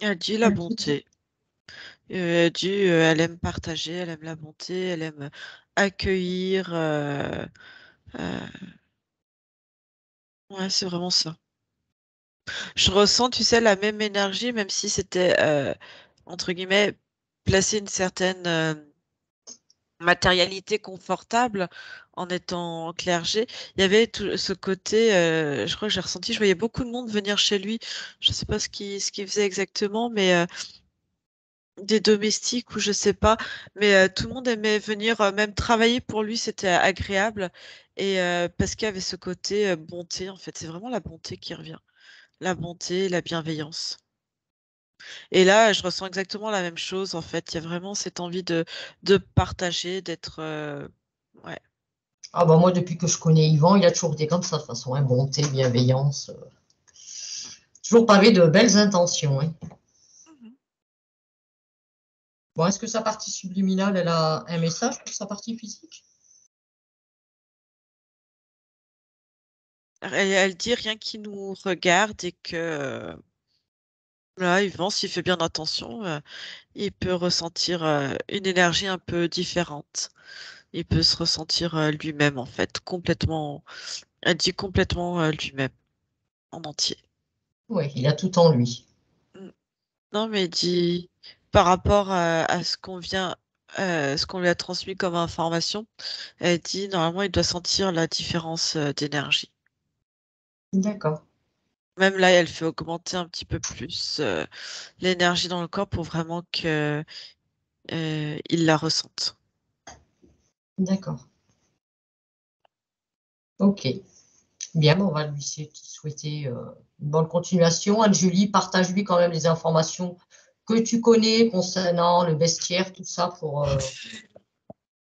Elle dit la bonté. Elle dit elle aime partager, elle aime la bonté, elle aime accueillir. Euh, Ouais, c'est vraiment ça. Je ressens, tu sais, la même énergie, même si c'était, entre guillemets, placer une certaine matérialité confortable en étant clergé. Il y avait tout ce côté, je crois que j'ai ressenti, je voyais beaucoup de monde venir chez lui. Je ne sais pas ce qu'il faisait exactement, mais des domestiques ou je sais pas. Mais tout le monde aimait venir, même travailler pour lui, c'était agréable. Et parce qu'il y avait ce côté bonté, en fait. C'est vraiment la bonté qui revient. La bonté, la bienveillance. Et là, je ressens exactement la même chose, en fait. Il y a vraiment cette envie de partager, d'être... ouais. Ah bah moi, depuis que je connais Yvan, il a toujours été comme ça, de toute façon, hein, bonté, bienveillance. Toujours pavé de belles intentions, hein. Mhm. Bon, est-ce que sa partie subliminale, elle a un message pour sa partie physique? Elle dit rien qui nous regarde et que là, Yvan, s'il fait bien attention, il peut ressentir une énergie un peu différente. Il peut se ressentir lui-même, en fait, complètement. Elle dit complètement lui-même, en entier. Oui, il a tout en lui. Mm. Non, mais dit par rapport à ce qu'on lui a transmis comme information, elle dit normalement il doit sentir la différence d'énergie. D'accord, Même là, elle fait augmenter un petit peu plus l'énergie dans le corps pour vraiment que il la ressente. d'accord. Ok. Bien, bon, on va lui souhaiter une bonne continuation. Anne-Julie, partage-lui quand même les informations que tu connais concernant le bestiaire, tout ça, pour qu'il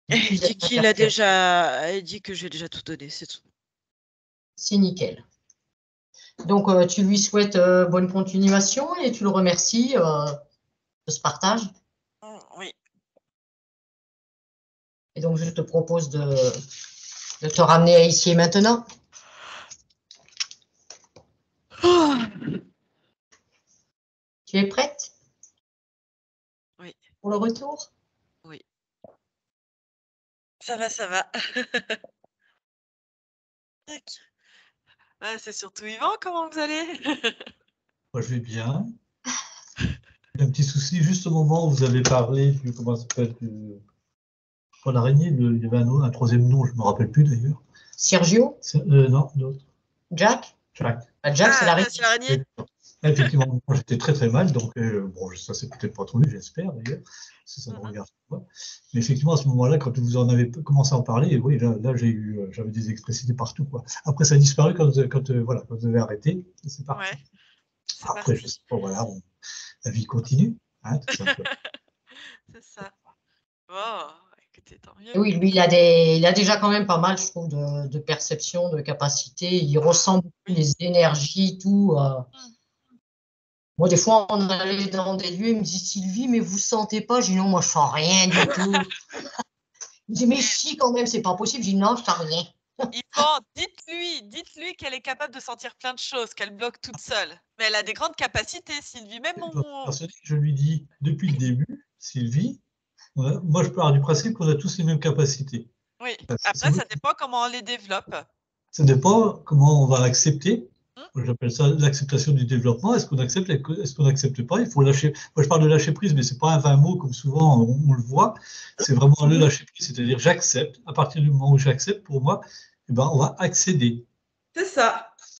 Elle puisse dit être interprété. elle dit que j'ai déjà tout donné, c'est tout. C'est nickel. Donc, tu lui souhaites bonne continuation et tu le remercies de ce partage. Oui. Et donc, je te propose de te ramener ici et maintenant. Oh, Tu es prête oui, pour le retour? oui. Ça va, ça va. Tac. Ouais, c'est surtout Yvan, comment vous allez? Moi, je vais bien. Un petit souci, juste au moment où vous avez parlé comment ça s'appelle, pour l'araignée, il y avait un troisième nom, je ne me rappelle plus d'ailleurs. Sergio? Non, l'autre. Jack? Jack. Jack, c'est Ah, l'arrêt. c'est l'araignée? Effectivement, moi, j'étais très très mal, donc bon, ça s'est peut-être pas trouvé, j'espère d'ailleurs, parce que ça me Mhm. regarde pas. Mais effectivement, à ce moment-là, quand vous en avez commencé à en parler, oui, là, j'avais des expressités partout, quoi. Après, ça a disparu voilà, quand vous avez arrêté, c'est Ouais, parti. c'est Après, je sais parti. pas, voilà, la vie continue, hein, tout simplement. C'est ça. Oh, écoutez, tant Et mieux. oui, lui, il a déjà quand même pas mal, je trouve, de perception, de capacité. Il ressent beaucoup Oui. les énergies, tout. Mm. Moi, des fois, on allait dans des lieux, il me dit, Sylvie, mais vous sentez pas? Je dis, non, moi, je sens rien du tout. Il me dit, mais si, quand même, c'est pas possible. Je dis, non, je sens rien. Yvan, dites-lui qu'elle est capable de sentir plein de choses, qu'elle bloque toute seule. Mais elle a des grandes capacités, Sylvie. Même mon... Je lui dis depuis le début, Sylvie, moi je pars du principe qu'on a tous les mêmes capacités. Oui, après ça dépend comment on les développe. Ça dépend comment on va accepter. J'appelle ça l'acceptation du développement. Est-ce qu'on accepte, est-ce qu'on n'accepte pas? Il faut lâcher. Moi, je parle de lâcher prise, mais c'est pas un 20 mots comme souvent on le voit. C'est vraiment le lâcher prise, c'est-à-dire j'accepte. À partir du moment où j'accepte, pour moi, eh ben, on va accéder. C'est ça.